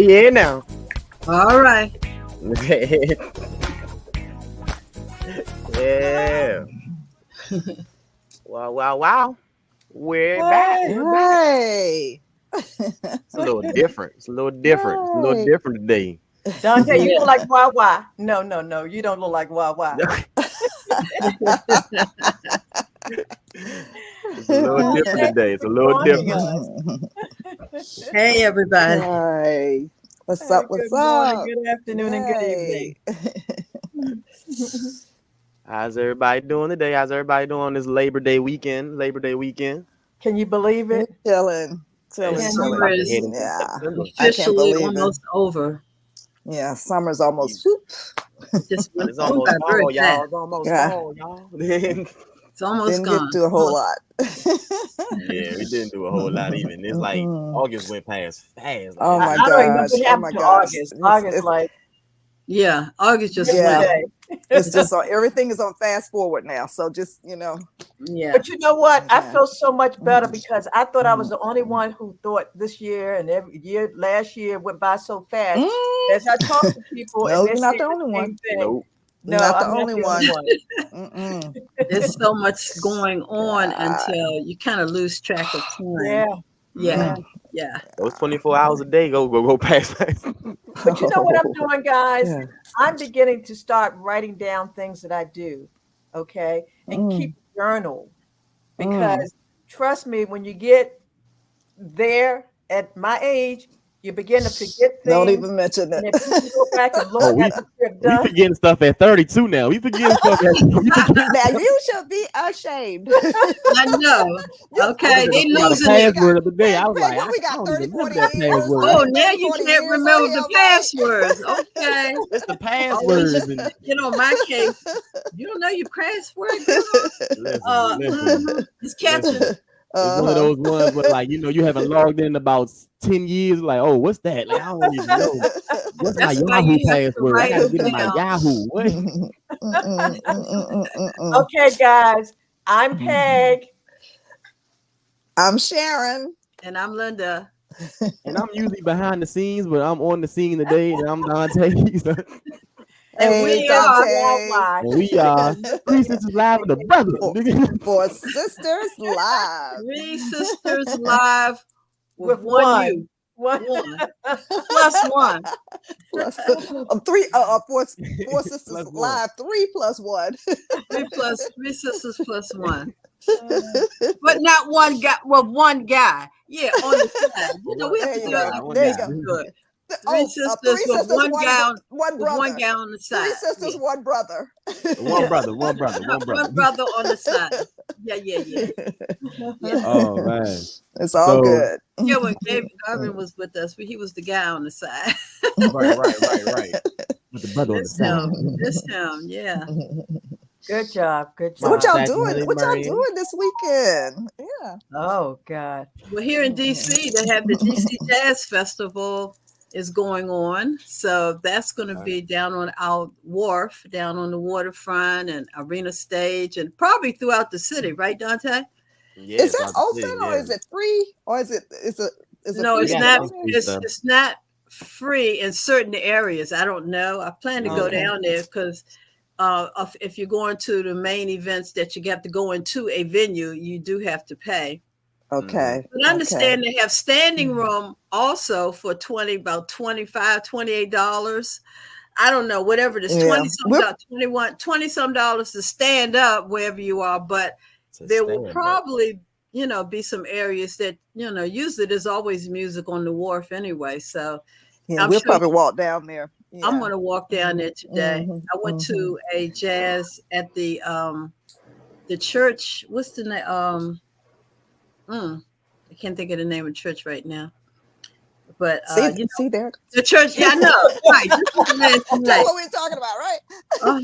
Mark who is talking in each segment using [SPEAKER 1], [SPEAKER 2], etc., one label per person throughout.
[SPEAKER 1] here now.
[SPEAKER 2] All right.
[SPEAKER 1] Yeah. Wow. We're back.
[SPEAKER 3] Hey.
[SPEAKER 1] It's a little different. It's a little different today.
[SPEAKER 4] Dante, you look like Wawa. No, you don't look like Wawa.
[SPEAKER 1] It's a little different today. It's a little different.
[SPEAKER 2] Hey, everybody.
[SPEAKER 3] Hi. What's up?
[SPEAKER 4] Good morning, good afternoon, and good evening.
[SPEAKER 1] How's everybody doing today? How's everybody doing on this Labor Day weekend?
[SPEAKER 4] Can you believe it?
[SPEAKER 3] Chilling.
[SPEAKER 2] Summer is officially almost over.
[SPEAKER 3] Yeah, summer's almost.
[SPEAKER 1] It's almost fall, y'all. It's almost fall, y'all.
[SPEAKER 2] It's almost
[SPEAKER 3] didn't
[SPEAKER 2] gone.
[SPEAKER 3] get to a whole lot.
[SPEAKER 1] Yeah, we didn't do a whole lot even. It's like August went past fast.
[SPEAKER 3] Oh my
[SPEAKER 4] I don't even know what happened to August. August, like.
[SPEAKER 2] Yeah, August just went.
[SPEAKER 3] It's just everything is on fast forward now. So just,
[SPEAKER 2] Yeah.
[SPEAKER 4] But you know what? I feel so much better because I thought I was the only one who thought this year and every year, last year went by so fast. As I talk to people,
[SPEAKER 3] no, you're not the only one.
[SPEAKER 1] Nope.
[SPEAKER 4] No,
[SPEAKER 3] not the
[SPEAKER 4] I'm
[SPEAKER 3] only
[SPEAKER 4] not the
[SPEAKER 3] one.
[SPEAKER 2] There's so much going on until you kind of lose track of time. Yeah.
[SPEAKER 1] Those 24 hours a day go past.
[SPEAKER 4] But you know what I'm doing, guys? Yeah. I'm beginning to start writing down things that I do, okay? And keep a journal. Because trust me, when you get there at my age, you begin to forget things.
[SPEAKER 3] Don't even mention it.
[SPEAKER 4] And if you go back and look at what you've done.
[SPEAKER 1] We forgetting stuff at 32 now. We forgetting stuff at
[SPEAKER 3] now you should be ashamed.
[SPEAKER 2] I know. Okay, they losing
[SPEAKER 1] the password of the day. I was like,
[SPEAKER 3] we got 30, 40
[SPEAKER 1] years.
[SPEAKER 2] Oh, now you can't remember the passwords. Okay.
[SPEAKER 1] It's the passwords.
[SPEAKER 2] My case, you don't know your password.
[SPEAKER 1] Listen.
[SPEAKER 2] It's captured.
[SPEAKER 1] It's one of those ones where, you haven't logged in about 10 years. Like, oh, what's that? Like, I don't even know. What's my Yahoo password? I gotta get in my Yahoo. What?
[SPEAKER 4] Okay, guys. I'm Peg.
[SPEAKER 3] I'm Sharon.
[SPEAKER 2] And I'm Linda.
[SPEAKER 1] And I'm usually behind the scenes, but I'm on the scene today, and I'm Dante.
[SPEAKER 4] And we are
[SPEAKER 1] 3 Sisters Live with the brother.
[SPEAKER 3] 4 Sisters Live.
[SPEAKER 2] 3 Sisters Live with one. One. Plus one.
[SPEAKER 3] Three. 4 Sisters Live. 3 plus 1.
[SPEAKER 2] 3 sisters plus 1. But not one guy. Well, one guy. Yeah, on the side. We have to do it. There you go. 3 sisters with one guy on the side.
[SPEAKER 3] 3 sisters, one brother.
[SPEAKER 1] One brother.
[SPEAKER 2] One brother on the side. Yeah.
[SPEAKER 1] Oh man,
[SPEAKER 3] it's all good.
[SPEAKER 2] Yeah, when David Garvin was with us, he was the guy on the side.
[SPEAKER 1] Right. With the brother on the side.
[SPEAKER 2] This him, yeah.
[SPEAKER 4] Good job.
[SPEAKER 3] So what y'all doing? What y'all doing this weekend? Yeah.
[SPEAKER 4] Oh God.
[SPEAKER 2] Well, here in DC, they have the DC Jazz Festival is going on. So that's going to be down on our wharf, down on the waterfront and arena stage, and probably throughout the city, right, Dante?
[SPEAKER 1] Yeah,
[SPEAKER 3] is that open or is it free? Or is it
[SPEAKER 2] no, it's not. It's not free in certain areas. I don't know. I plan to go down there because if you're going to the main events that you have to go into a venue, you do have to pay.
[SPEAKER 3] Okay.
[SPEAKER 2] But I understand they have standing room also for about $25, $28. I don't know, whatever it is, $20 some dollars to stand up wherever you are. But there will probably, be some areas that, usually there's always music on the wharf anyway. So
[SPEAKER 3] we'll probably walk down there. Yeah.
[SPEAKER 2] I'm going to walk down there today. I went to a jazz at the church. What's the name? I can't think of the name of the church right now. But
[SPEAKER 3] see there.
[SPEAKER 2] The church, I know. Right.
[SPEAKER 3] That's what we're talking about, right? So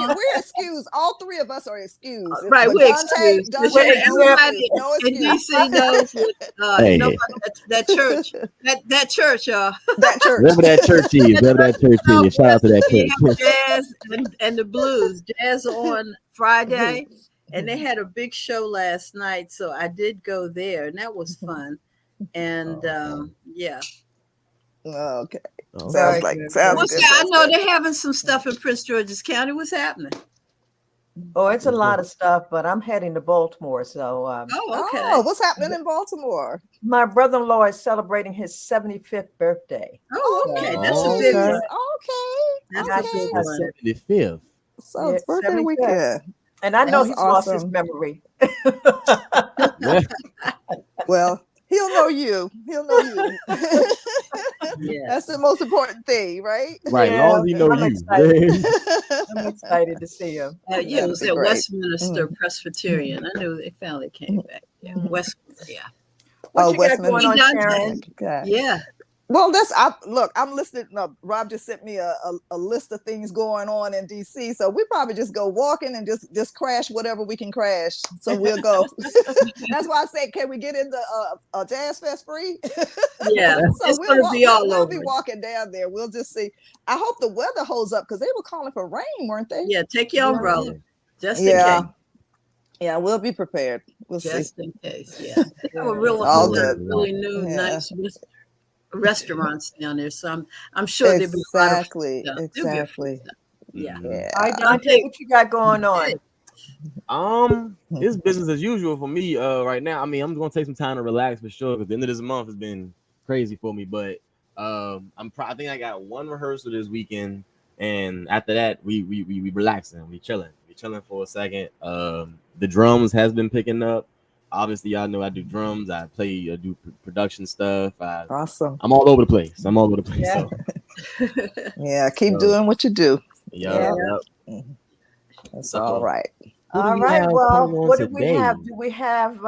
[SPEAKER 3] we're excused. All 3 of us are excused.
[SPEAKER 2] Right, we're excused.
[SPEAKER 3] Everybody
[SPEAKER 2] in DC knows that church. That church, y'all.
[SPEAKER 3] That church.
[SPEAKER 1] Whatever that church is. Shout out to that church.
[SPEAKER 2] Jazz and the blues. Jazz on Friday. And they had a big show last night, so I did go there, and that was fun. And
[SPEAKER 3] Okay.
[SPEAKER 2] Sounds
[SPEAKER 3] good.
[SPEAKER 2] I know they're having some stuff in Prince George's County. What's happening?
[SPEAKER 4] Oh, it's a lot of stuff, but I'm heading to Baltimore. So,
[SPEAKER 2] okay.
[SPEAKER 3] What's happening in Baltimore?
[SPEAKER 4] My brother-in-law is celebrating his 75th birthday.
[SPEAKER 2] Oh, okay. That's a big one.
[SPEAKER 3] Okay.
[SPEAKER 2] That's a big one.
[SPEAKER 1] 75th.
[SPEAKER 3] So it's birthday weekend.
[SPEAKER 4] And I know he's lost his memory.
[SPEAKER 3] Well, he'll know you. That's the most important thing, right?
[SPEAKER 1] Right. As long as he knows you.
[SPEAKER 4] I'm excited to see him.
[SPEAKER 2] It was at Westminster Presbyterian. I knew they finally came back. Yeah, Westminster. Yeah.
[SPEAKER 4] What you got going on, Sharon?
[SPEAKER 2] Yeah.
[SPEAKER 3] Well, I'm listening. No, Rob just sent me a list of things going on in DC. So we probably just go walking and just crash whatever we can crash. So we'll go. That's why I say, can we get into a Jazz Fest free?
[SPEAKER 2] Yeah.
[SPEAKER 3] So it's going to be all over. We'll be walking down there. We'll just see. I hope the weather holds up because they were calling for rain, weren't they?
[SPEAKER 2] Yeah. Take your umbrella. Just in case.
[SPEAKER 3] Yeah, we'll be prepared. We'll
[SPEAKER 2] just
[SPEAKER 3] see.
[SPEAKER 2] In case. Yeah. They have a really new, nice restaurants down there, so I'm sure there'll be a lot of stuff.
[SPEAKER 3] Exactly.
[SPEAKER 2] Yeah.
[SPEAKER 4] All right, Dante, what you got going
[SPEAKER 1] on? It's business as usual for me right now. I mean, I'm gonna take some time to relax for sure because the end of this month has been crazy for me. But I think I got one rehearsal this weekend, and after that, we relaxing, we chilling for a second. The drums has been picking up. Obviously, y'all know I do drums. I do production stuff.
[SPEAKER 3] Awesome.
[SPEAKER 1] I'm all over the place.
[SPEAKER 3] Yeah. So. Keep doing what you do.
[SPEAKER 1] Yep.
[SPEAKER 3] That's all right.
[SPEAKER 4] All right. Well, what do we have? Do we have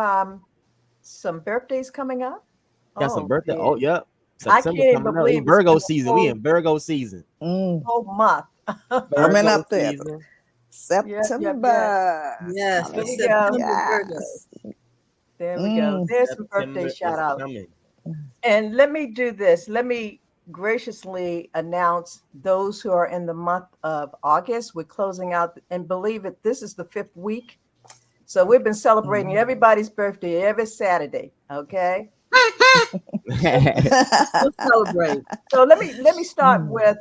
[SPEAKER 4] some birthdays coming up?
[SPEAKER 1] Got some birthday. Oh, yep.
[SPEAKER 4] I can't even believe
[SPEAKER 1] Virgo season. We in Virgo season.
[SPEAKER 4] Whole month.
[SPEAKER 3] Coming up there. September.
[SPEAKER 2] Yes.
[SPEAKER 4] There we go. There we go. There's some birthday shout out. And let me do this. Let me graciously announce those who are in the month of August. We're closing out, and believe it, this is the 5th week. So we've been celebrating everybody's birthday every Saturday. Okay. We'll celebrate. So let me start with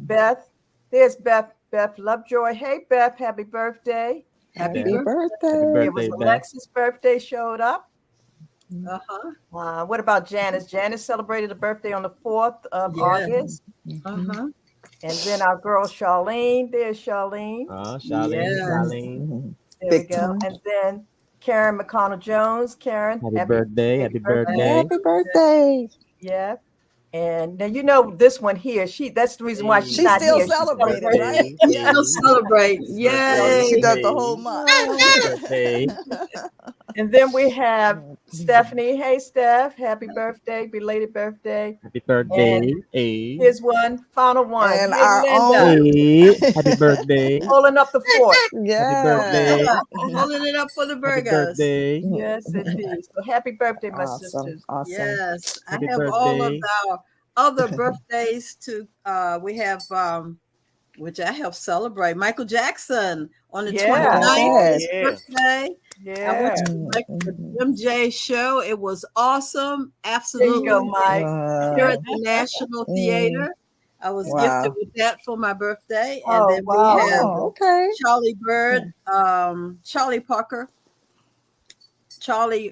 [SPEAKER 4] Beth. There's Beth Lovejoy. Hey Beth, happy birthday.
[SPEAKER 3] Happy birthday.
[SPEAKER 4] It was Alexis' birthday showed up.
[SPEAKER 2] Uh-huh.
[SPEAKER 4] What about Janice? Janice celebrated a birthday on the 4th of August.
[SPEAKER 2] Uh-huh.
[SPEAKER 4] And then our girl Charlene. There's Charlene.
[SPEAKER 1] Charlene.
[SPEAKER 4] There we go. And then Karen McConnell Jones. Karen,
[SPEAKER 1] happy birthday.
[SPEAKER 3] Happy birthday.
[SPEAKER 4] Yeah. And now you know this one here. That's the reason why she's not
[SPEAKER 3] still
[SPEAKER 4] here.
[SPEAKER 3] Celebrating, right?
[SPEAKER 2] Still celebrate. Yay.
[SPEAKER 3] She does the whole month.
[SPEAKER 4] And then we have Stephanie. Hey Steph, happy birthday, belated birthday.
[SPEAKER 1] Happy birthday.
[SPEAKER 4] Here's one, final one.
[SPEAKER 3] And
[SPEAKER 4] hey,
[SPEAKER 3] our
[SPEAKER 4] Linda.
[SPEAKER 1] own happy birthday.
[SPEAKER 4] Holding up the fort.
[SPEAKER 3] Yeah.
[SPEAKER 1] Happy birthday.
[SPEAKER 2] Holding it up for the Virgos.
[SPEAKER 1] Happy birthday.
[SPEAKER 4] Yes, indeed. So happy birthday, my sisters.
[SPEAKER 3] Awesome.
[SPEAKER 2] Yes.
[SPEAKER 1] Happy
[SPEAKER 2] I have
[SPEAKER 1] birthday.
[SPEAKER 2] all of our other birthdays to we have which I helped celebrate. Michael Jackson on the 29th, his birthday.
[SPEAKER 4] Yeah.
[SPEAKER 2] I went to the MJ show. It was awesome. Absolutely.
[SPEAKER 4] There you go, Mike.
[SPEAKER 2] Here at the National Theater. I was gifted with that for my birthday. And then we have Charlie Bird, Charlie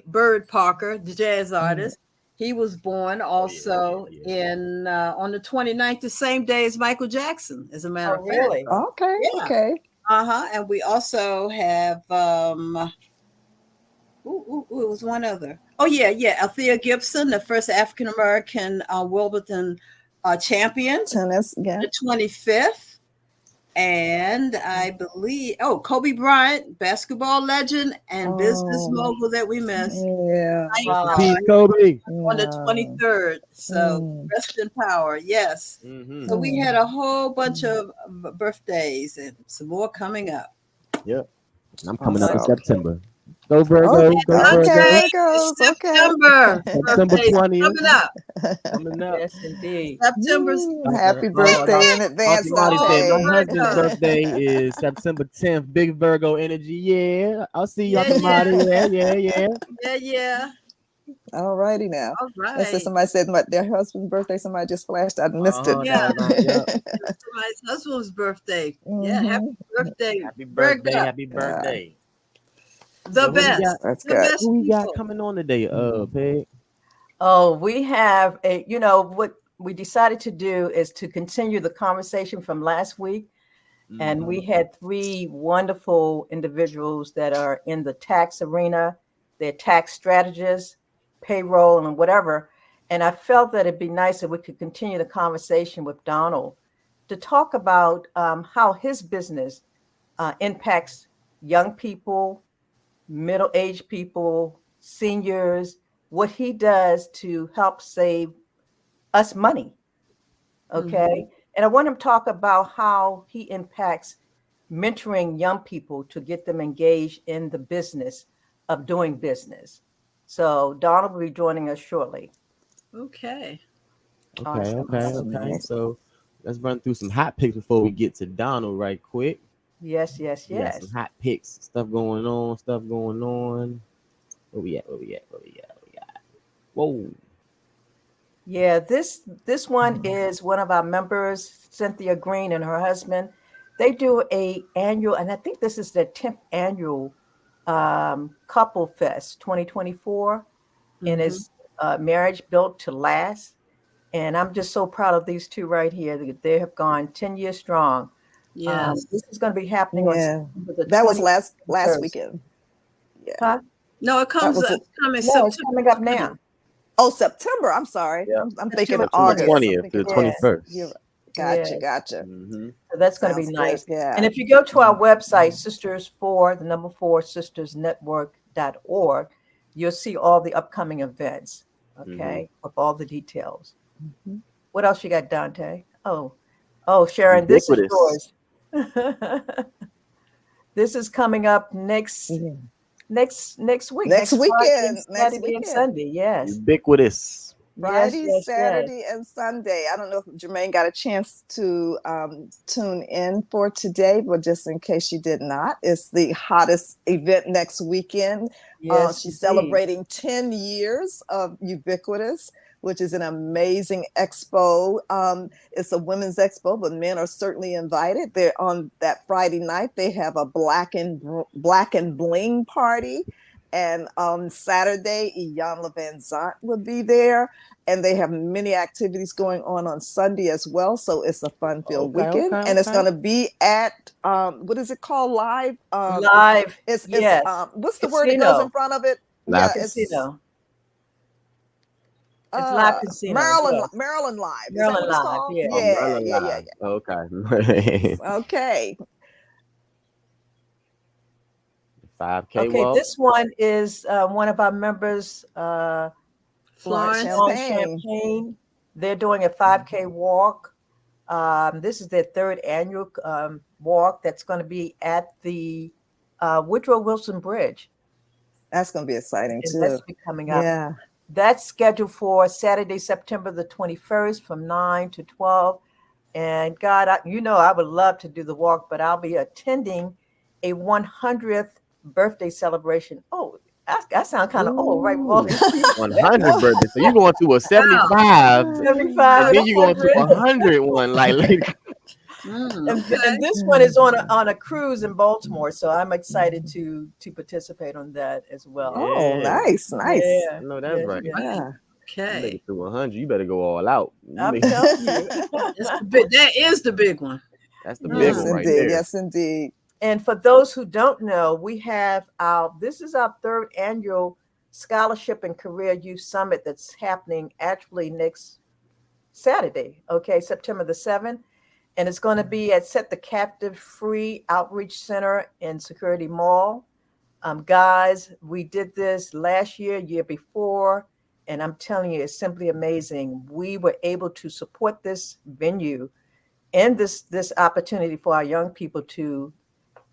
[SPEAKER 2] Bird Parker, the jazz artist. He was born also in on the 29th, the same day as Michael Jackson, as a matter of fact.
[SPEAKER 4] Really?
[SPEAKER 3] Okay.
[SPEAKER 2] And we also have it was one other. Oh yeah, Althea Gibson, the first African American Wimbledon champion,
[SPEAKER 3] tennis,
[SPEAKER 2] the 25th. And I believe, Kobe Bryant, basketball legend and business mogul that we missed.
[SPEAKER 3] Yeah.
[SPEAKER 1] Kobe.
[SPEAKER 2] On the 23rd. So rest in power. Yes. So we had a whole bunch of birthdays and some more coming up.
[SPEAKER 1] Yep. I'm coming up in September. Go Virgo.
[SPEAKER 2] September
[SPEAKER 1] 20th.
[SPEAKER 2] Coming up.
[SPEAKER 4] Yes, indeed.
[SPEAKER 3] Happy birthday in advance.
[SPEAKER 1] My husband's birthday is September 10th. Big Virgo energy. Yeah. I'll see y'all tomorrow. Yeah.
[SPEAKER 2] Yeah.
[SPEAKER 3] All righty now.
[SPEAKER 2] All
[SPEAKER 3] And so
[SPEAKER 2] right.
[SPEAKER 3] somebody said their husband's birthday. Somebody just flashed. I missed it.
[SPEAKER 2] Yeah.
[SPEAKER 1] Yeah.
[SPEAKER 2] Somebody's husband's birthday. Yeah. Happy birthday.
[SPEAKER 1] Happy birthday.
[SPEAKER 2] Virgo.
[SPEAKER 1] Happy birthday.
[SPEAKER 2] The
[SPEAKER 1] So
[SPEAKER 2] best.
[SPEAKER 3] That's
[SPEAKER 2] The
[SPEAKER 3] good.
[SPEAKER 2] best
[SPEAKER 1] Who we got
[SPEAKER 2] people.
[SPEAKER 1] coming on today, Peg?
[SPEAKER 4] Oh, we have what we decided to do is to continue the conversation from last week. And we had 3 wonderful individuals that are in the tax arena. They're tax strategists, payroll, and whatever. And I felt that it'd be nice if we could continue the conversation with Donald to talk about how his business impacts young people, middle-aged people, seniors, what he does to help save us money. Okay. And I want him to talk about how he impacts mentoring young people to get them engaged in the business of doing business. So Donald will be joining us shortly.
[SPEAKER 2] Okay.
[SPEAKER 1] Okay. So let's run through some hot picks before we get to Donald right quick.
[SPEAKER 4] Yes.
[SPEAKER 1] We got some hot picks, stuff going on. Where we at? Whoa.
[SPEAKER 4] Yeah, this one is one of our members, Cynthia Green and her husband. They do a annual, and I think this is their 10th annual Couple Fest 2024, and it's Marriage Built to Last. And I'm just so proud of these 2 right here. They have gone 10 years strong.
[SPEAKER 2] Yes.
[SPEAKER 4] This is going to be happening on September the
[SPEAKER 3] That was
[SPEAKER 4] 20th.
[SPEAKER 3] last weekend. Yeah.
[SPEAKER 4] Huh?
[SPEAKER 2] No, it comes up.
[SPEAKER 4] It's coming up now.
[SPEAKER 3] Oh, September. I'm sorry.
[SPEAKER 1] Yeah.
[SPEAKER 3] I'm thinking
[SPEAKER 1] September
[SPEAKER 3] August.
[SPEAKER 1] 20th to the 21st.
[SPEAKER 3] Gotcha.
[SPEAKER 4] So that's going to be nice.
[SPEAKER 3] Good, yeah.
[SPEAKER 4] And if you go to our website, sisters4network.org, you'll see all the upcoming events, okay, of all the details. What else you got, Dante? Oh, Sharon, this is yours. This is coming up next week.
[SPEAKER 3] Next weekend.
[SPEAKER 4] Saturday and Sunday. Yes.
[SPEAKER 1] Ubiquitous.
[SPEAKER 3] Friday, Saturday, and Sunday. I don't know if Jermaine got a chance to tune in for today, but just in case she did not, it's the hottest event next weekend.
[SPEAKER 4] Yes,
[SPEAKER 3] she's celebrating 10 years of Ubiquitous, which is an amazing expo. It's a women's expo, but men are certainly invited. They're on that Friday night. They have a black and bling party. And on Saturday, Iyanla Van Zant will be there. And they have many activities going on Sunday as well. So it's a fun-filled weekend. And it's going to be at, what is it called? Live?
[SPEAKER 4] Live.
[SPEAKER 3] It's what's the
[SPEAKER 4] Casino.
[SPEAKER 3] word that goes in front of it?
[SPEAKER 1] Live
[SPEAKER 4] Casino. It's Live Casino.
[SPEAKER 3] Maryland Live.
[SPEAKER 4] Maryland
[SPEAKER 3] Live.
[SPEAKER 4] Yeah.
[SPEAKER 1] Okay.
[SPEAKER 3] Okay.
[SPEAKER 1] 5K
[SPEAKER 4] okay,
[SPEAKER 1] walk.
[SPEAKER 4] this one is one of our members,
[SPEAKER 2] Florence
[SPEAKER 4] Champagne. They're doing a 5K walk. This is their 3rd annual walk that's going to be at the Woodrow Wilson Bridge.
[SPEAKER 3] That's going to be exciting too.
[SPEAKER 4] That's coming up.
[SPEAKER 3] Yeah.
[SPEAKER 4] That's scheduled for Saturday, September the 21st from 9 to 12. And God, I would love to do the walk, but I'll be attending a 100th birthday celebration. Oh, I sound kind of old, right?
[SPEAKER 1] 100 birthday. So you're going to a 75.
[SPEAKER 4] 75.
[SPEAKER 1] And then you're going to 100 one.
[SPEAKER 4] And this one is on a cruise in Baltimore. So I'm excited to participate on that as well.
[SPEAKER 3] Oh, nice.
[SPEAKER 4] Yeah.
[SPEAKER 1] No, that's right.
[SPEAKER 3] Yeah.
[SPEAKER 2] Okay.
[SPEAKER 1] You make it to 100. You better go all out.
[SPEAKER 4] I'm telling you.
[SPEAKER 2] That is the big one.
[SPEAKER 1] That's the big one right there.
[SPEAKER 3] Yes, indeed.
[SPEAKER 4] And for those who don't know, we have this is our 3rd annual Scholarship and Career Youth Summit that's happening actually next Saturday, September the 7th. And it's going to be at Set the Captive Free Outreach Center in Security Mall. Guys, we did this last year before, and I'm telling you, it's simply amazing. We were able to support this venue and this opportunity for our young people to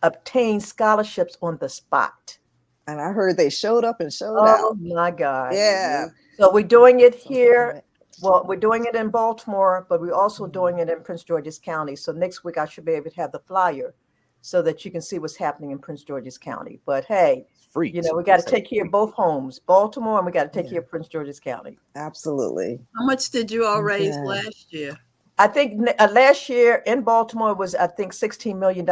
[SPEAKER 4] obtain scholarships on the spot.
[SPEAKER 3] And I heard they showed up and showed out.
[SPEAKER 4] Oh my God.
[SPEAKER 3] Yeah.
[SPEAKER 4] So we're doing it here. Well, we're doing it in Baltimore, but we're also doing it in Prince George's County. So next week I should be able to have the flyer so that you can see what's happening in Prince George's County. But hey,
[SPEAKER 1] free.
[SPEAKER 4] You know, we got to take care of both homes, Baltimore, and we got to take care of Prince George's County.
[SPEAKER 3] Absolutely.
[SPEAKER 2] How much did you all raise last year?
[SPEAKER 4] I think last year in Baltimore was, I think, $16 million.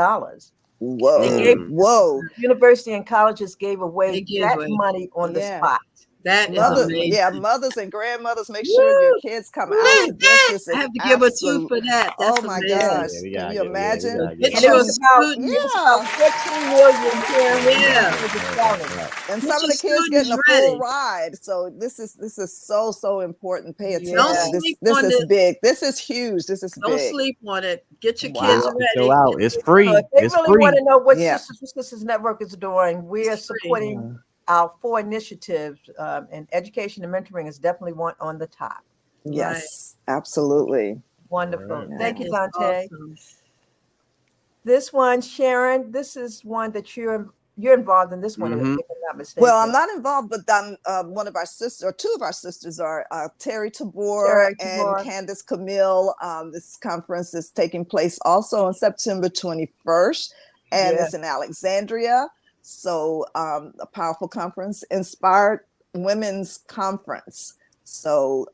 [SPEAKER 3] Whoa.
[SPEAKER 4] University and colleges gave away money on the spot.
[SPEAKER 2] That is amazing.
[SPEAKER 3] Mothers and grandmothers, make sure your kids come out to this.
[SPEAKER 2] I have to give a two for that. That's
[SPEAKER 3] my
[SPEAKER 2] amazing.
[SPEAKER 3] gosh. Can you imagine?
[SPEAKER 4] And it was about 14 million here.
[SPEAKER 3] And some of the kids getting a full ride. So this is so important. Pay attention. This is big. This is huge. This is big.
[SPEAKER 2] Don't sleep on it. Get your kids ready.
[SPEAKER 1] It's free.
[SPEAKER 4] If they really want to know what Sisters Network is doing, we are supporting our 4 initiatives, and education and mentoring is definitely one on the top.
[SPEAKER 3] Yes, absolutely.
[SPEAKER 4] Wonderful. Thank you, Dante. Awesome. This one, Sharon, this is one that you're involved in. This one, if I'm not mistaken.
[SPEAKER 3] Well, I'm not involved, but one of our sisters, or two of our sisters, are Terry Tabor and Candace Camille. This conference is taking place also on September 21st, and it's in Alexandria. So a powerful conference, Inspired Women's Conference. So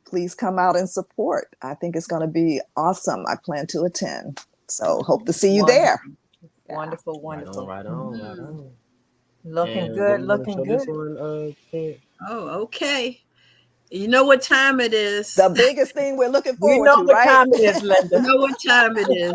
[SPEAKER 3] please come out and support. I think it's going to be awesome. I plan to attend. So hope to see you there.
[SPEAKER 4] Wonderful.
[SPEAKER 1] Right on.
[SPEAKER 4] Looking good.
[SPEAKER 2] Okay. You know what time it is.
[SPEAKER 3] The biggest thing we're looking forward to,
[SPEAKER 4] right? You know what time it is, Linda.
[SPEAKER 2] You know what time it is.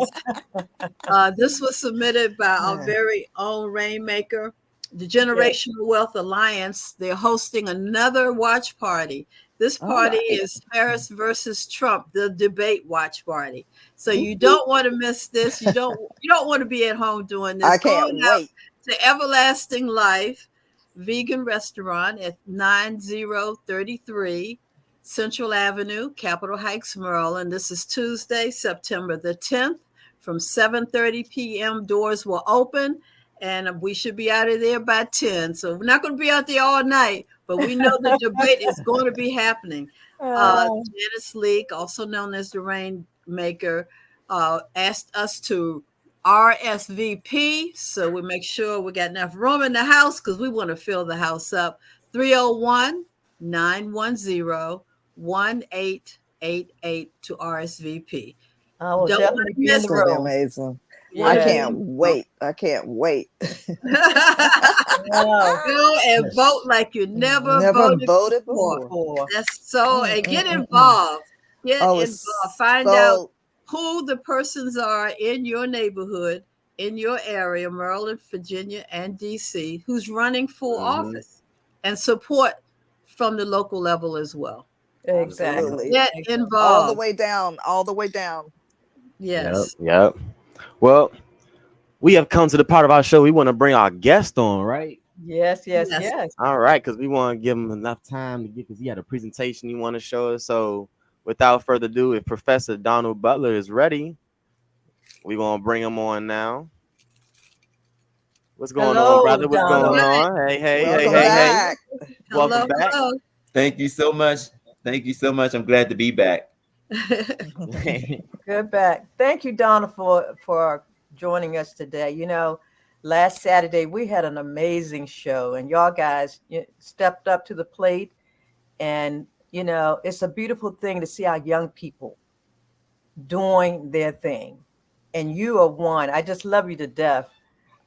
[SPEAKER 2] This was submitted by our very own Rainmaker. The Generational Wealth Alliance, they're hosting another watch party. This party is Harris versus Trump, the debate watch party. So you don't want to miss this. You don't want to be at home doing this.
[SPEAKER 3] I can't wait.
[SPEAKER 2] To Everlasting Life Vegan Restaurant at 9033 Central Avenue, Capitol Heights, Maryland. This is Tuesday, September the 10th from 7:30 p.m. Doors will open, and we should be out of there by 10. So we're not going to be out there all night, but we know the debate is going to be happening. Janice Leak, also known as the Rainmaker, asked us to RSVP, so we make sure we got enough room in the house because we want to fill the house up. 301-910-1888 to RSVP.
[SPEAKER 4] Don't definitely be in the room.
[SPEAKER 3] Amazing. Yeah. I can't wait.
[SPEAKER 2] Go and vote like you never voted before. That's so, and get involved. Get involved. Find out who the persons are in your neighborhood, in your area, Maryland, Virginia, and DC, who's running for office, and support from the local level as well.
[SPEAKER 4] Exactly.
[SPEAKER 2] Get involved.
[SPEAKER 3] All the way down.
[SPEAKER 2] Yes.
[SPEAKER 1] Yep. Well, we have come to the part of our show we want to bring our guest on, right?
[SPEAKER 4] Yes.
[SPEAKER 1] All right, because we want to give him enough time to get, because he had a presentation he want to show us. So without further ado, if Professor Donald Butler is ready, we're going to bring him on now. What's going on, brother? What's going on? Hey. Welcome back.
[SPEAKER 5] Thank you so much. I'm glad to be back.
[SPEAKER 4] Good back. Thank you, Donna, for joining us today. You know, last Saturday we had an amazing show, and y'all guys stepped up to the plate. And you know, it's a beautiful thing to see our young people doing their thing, and you are one. I just love you to death,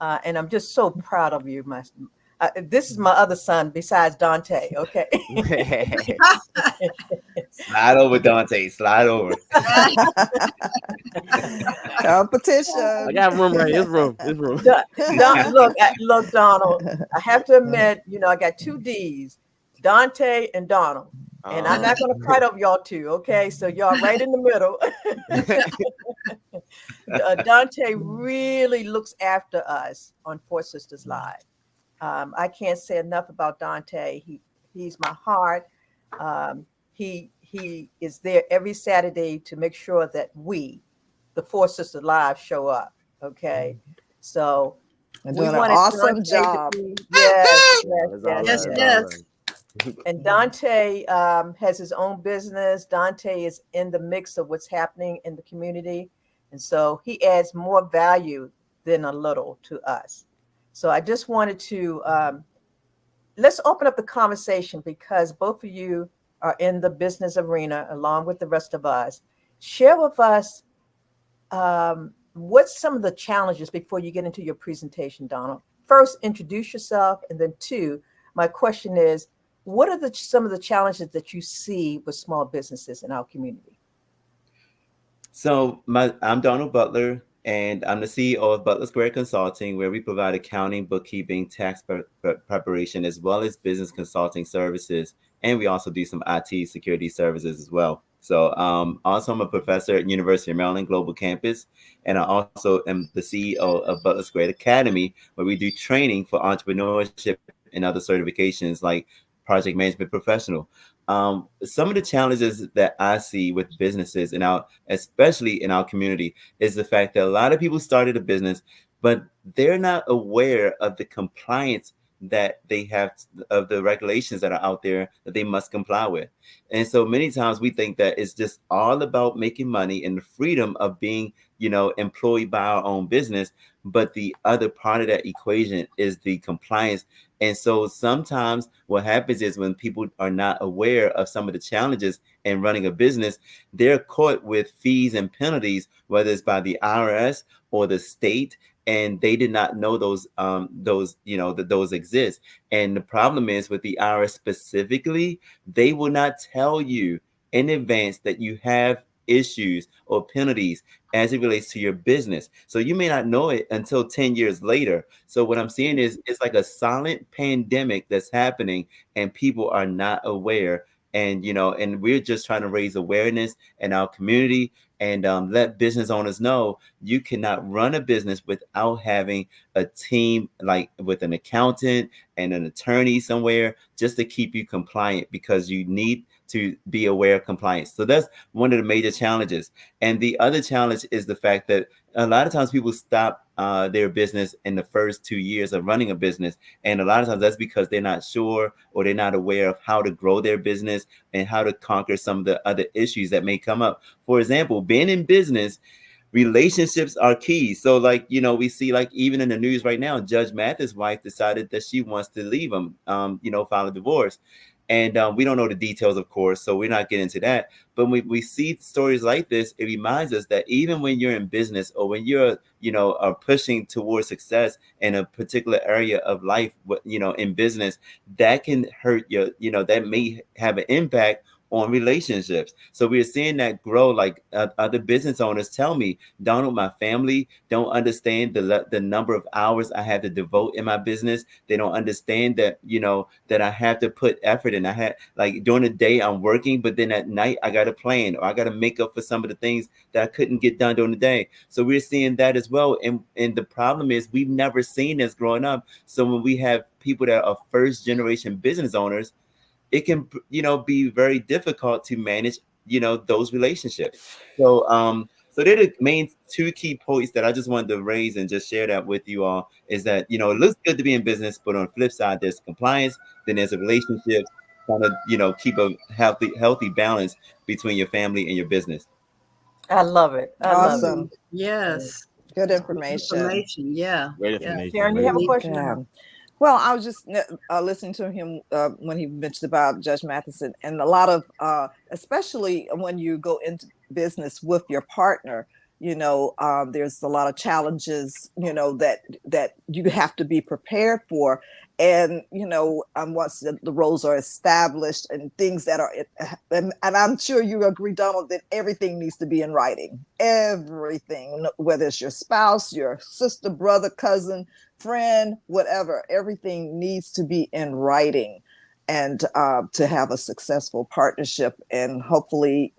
[SPEAKER 4] and I'm just so proud of you. This is my other son besides Dante. Okay.
[SPEAKER 5] Slide over, Dante. Slide over.
[SPEAKER 3] Competition.
[SPEAKER 1] I got room right here. This room.
[SPEAKER 4] Look, Donald. I have to admit, you know, I got 2 D's, Dante and Donald. And I'm not going to fight over y'all two, okay? So y'all right in the middle. Dante really looks after us on 4SistersLIVE. I can't say enough about Dante. He's my heart. He is there every Saturday to make sure that we, the 4SistersLIVE, show up. Okay, so
[SPEAKER 3] we're doing an awesome job.
[SPEAKER 4] Yes. And Dante has his own business. Dante is in the mix of what's happening in the community, and so he adds more value than a little to us. So I just wanted to let's open up the conversation because both of you are in the business arena along with the rest of us. Share with us what's some of the challenges before you get into your presentation, Donald. First, introduce yourself, and then two, my question is, what are some of the challenges that you see with small businesses in our community?
[SPEAKER 5] So I'm Donald Butler, and I'm the CEO of Butler Square Consulting, where we provide accounting, bookkeeping, tax preparation, as well as business consulting services. And we also do some IT security services as well. So also I'm a professor at University of Maryland Global Campus, and I also am the CEO of Butler Square Academy, where we do training for entrepreneurship and other certifications like project management professional. Some of the challenges that I see with businesses and especially in our community, is the fact that a lot of people started a business, but they're not aware of the compliance that they have, of the regulations that are out there that they must comply with. And so many times we think that it's just all about making money and the freedom of being, employed by our own business. But the other part of that equation is the compliance. And so sometimes what happens is when people are not aware of some of the challenges in running a business, they're caught with fees and penalties, whether it's by the IRS or the state, and they did not know those exist. And the problem is with the IRS specifically, they will not tell you in advance that you have issues or penalties as it relates to your business. So you may not know it until 10 years later. So what I'm seeing is it's like a silent pandemic that's happening and people are not aware. And, and we're just trying to raise awareness in our community and let business owners know you cannot run a business without having a team, like with an accountant and an attorney somewhere, just to keep you compliant, because you need to be aware of compliance. So that's one of the major challenges. And the other challenge is the fact that a lot of times people stop their business in the first 2 years of running a business. And a lot of times that's because they're not sure or they're not aware of how to grow their business and how to conquer some of the other issues that may come up. For example, being in business, relationships are key. So we see, like, even in the news right now, Judge Mathis' wife decided that she wants to leave him, file a divorce. And we don't know the details, of course, so we're not getting into that. But when we see stories like this, it reminds us that even when you're in business or when you're, are pushing towards success in a particular area of life, in business, that can hurt your, that may have an impact on relationships. So we're seeing that grow. Like other business owners tell me, Donald, my family don't understand the number of hours I have to devote in my business. They don't understand that, that I have to put effort in. I had, like, during the day I'm working, but then at night I got to plan, or I got to make up for some of the things that I couldn't get done during the day. So we're seeing that as well. And the problem is we've never seen this growing up. So when we have people that are first generation business owners, it can, be very difficult to manage, those relationships. So they're the main two key points that I just wanted to raise and just share that with you all, is that, it looks good to be in business, but on the flip side, there's compliance, then there's a relationship, trying to, keep a healthy balance between your family and your business.
[SPEAKER 4] I love it.
[SPEAKER 3] Awesome.
[SPEAKER 2] Yes.
[SPEAKER 3] Good information.
[SPEAKER 2] Yeah.
[SPEAKER 1] Great information.
[SPEAKER 4] Karen, you have a question?
[SPEAKER 3] Yeah. Well, I was just listening to him when he mentioned about Judge Matheson, and a lot of, especially when you go into business with your partner, there's a lot of challenges, that you have to be prepared for. And, once the roles are established and things that are, and I'm sure you agree, Donald, that everything needs to be in writing, everything, whether it's your spouse, your sister, brother, cousin, friend, whatever, everything needs to be in writing, and to have a successful partnership. And hopefully,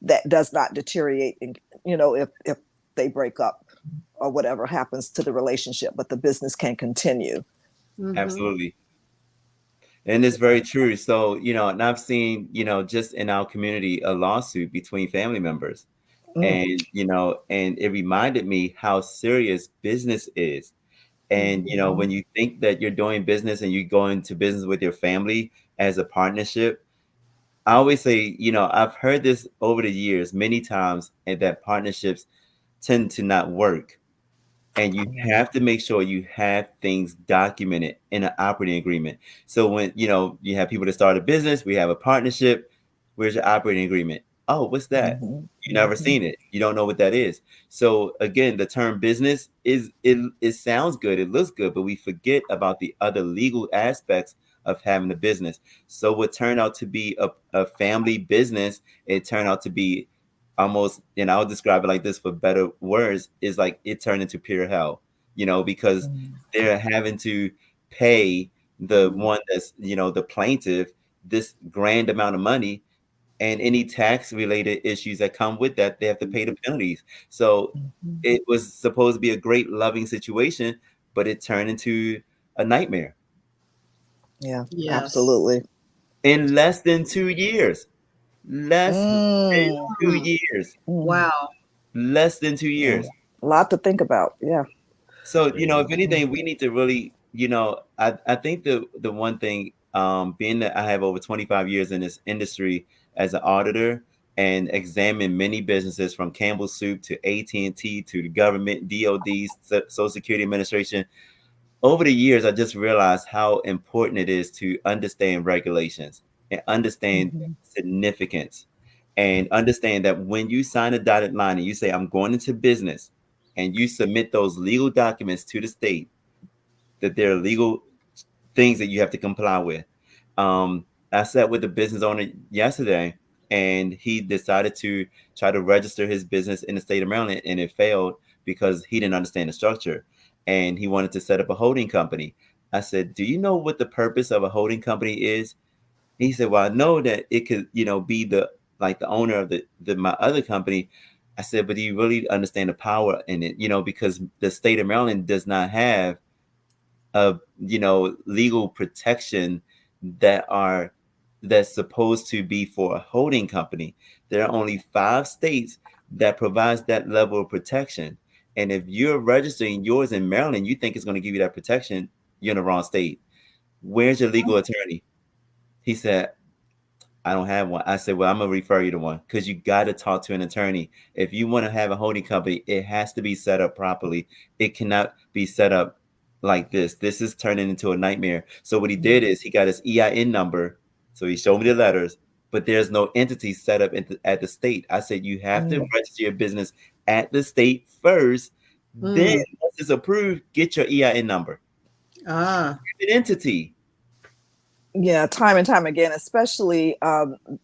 [SPEAKER 3] that does not deteriorate, if they break up or whatever happens to the relationship, but the business can continue.
[SPEAKER 2] Mm-hmm.
[SPEAKER 5] Absolutely. And it's very true. So, and I've seen, just in our community, a lawsuit between family members. And, and it reminded me how serious business is. And, when you think that you're doing business and you go into business with your family as a partnership, I always say, I've heard this over the years many times, and that partnerships tend to not work. And you have to make sure you have things documented in an operating agreement. So when you have people that start a business, we have a partnership. Where's your operating agreement? Oh, what's that? You never seen it. You don't know what that is. So again, the term business it sounds good, it looks good, but we forget about the other legal aspects of having a business. So what turned out to be a family business, it turned out to be almost, and I'll describe it like this for better words, is like it turned into pure hell, because they're having to pay the one that's, the plaintiff, this grand amount of money, and any tax related issues that come with that, they have to pay the penalties. So it was supposed to be a great loving situation, but it turned into a nightmare.
[SPEAKER 3] Yeah, absolutely.
[SPEAKER 5] In less than 2 years. Less than 2 years.
[SPEAKER 2] Wow.
[SPEAKER 5] Less than 2 years.
[SPEAKER 3] A lot to think about. Yeah.
[SPEAKER 5] So, if anything, we need to really, I think the one thing, being that I have over 25 years in this industry as an auditor and examined many businesses from Campbell Soup to AT&T to the government, DOD, Social Security Administration, over the years, I just realized how important it is to understand regulations and understand significance, and understand that when you sign a dotted line and you say, I'm going into business, and you submit those legal documents to the state, that there are legal things that you have to comply with. I sat with a business owner yesterday, and he decided to try to register his business in the state of Maryland, and it failed because he didn't understand the structure, and he wanted to set up a holding company. I said, do you know what the purpose of a holding company is? He said, well, I know that it could, be the owner of my other company. I said, but do you really understand the power in it? Because the state of Maryland does not have legal protection that's supposed to be for a holding company. There are only 5 states that provides that level of protection. And if you're registering yours in Maryland, you think it's going to give you that protection, you're in the wrong state. Where's your legal attorney? He said, I don't have one. I said, well, I'm going to refer you to one, because you got to talk to an attorney. If you want to have a holding company, it has to be set up properly. It cannot be set up like this. This is turning into a nightmare. So what he did is he got his EIN number. So he showed me the letters, but there's no entity set up at the state. I said, you have to register your business at the state first. Then once it's approved, get your EIN number. An entity.
[SPEAKER 3] Yeah, time and time again, especially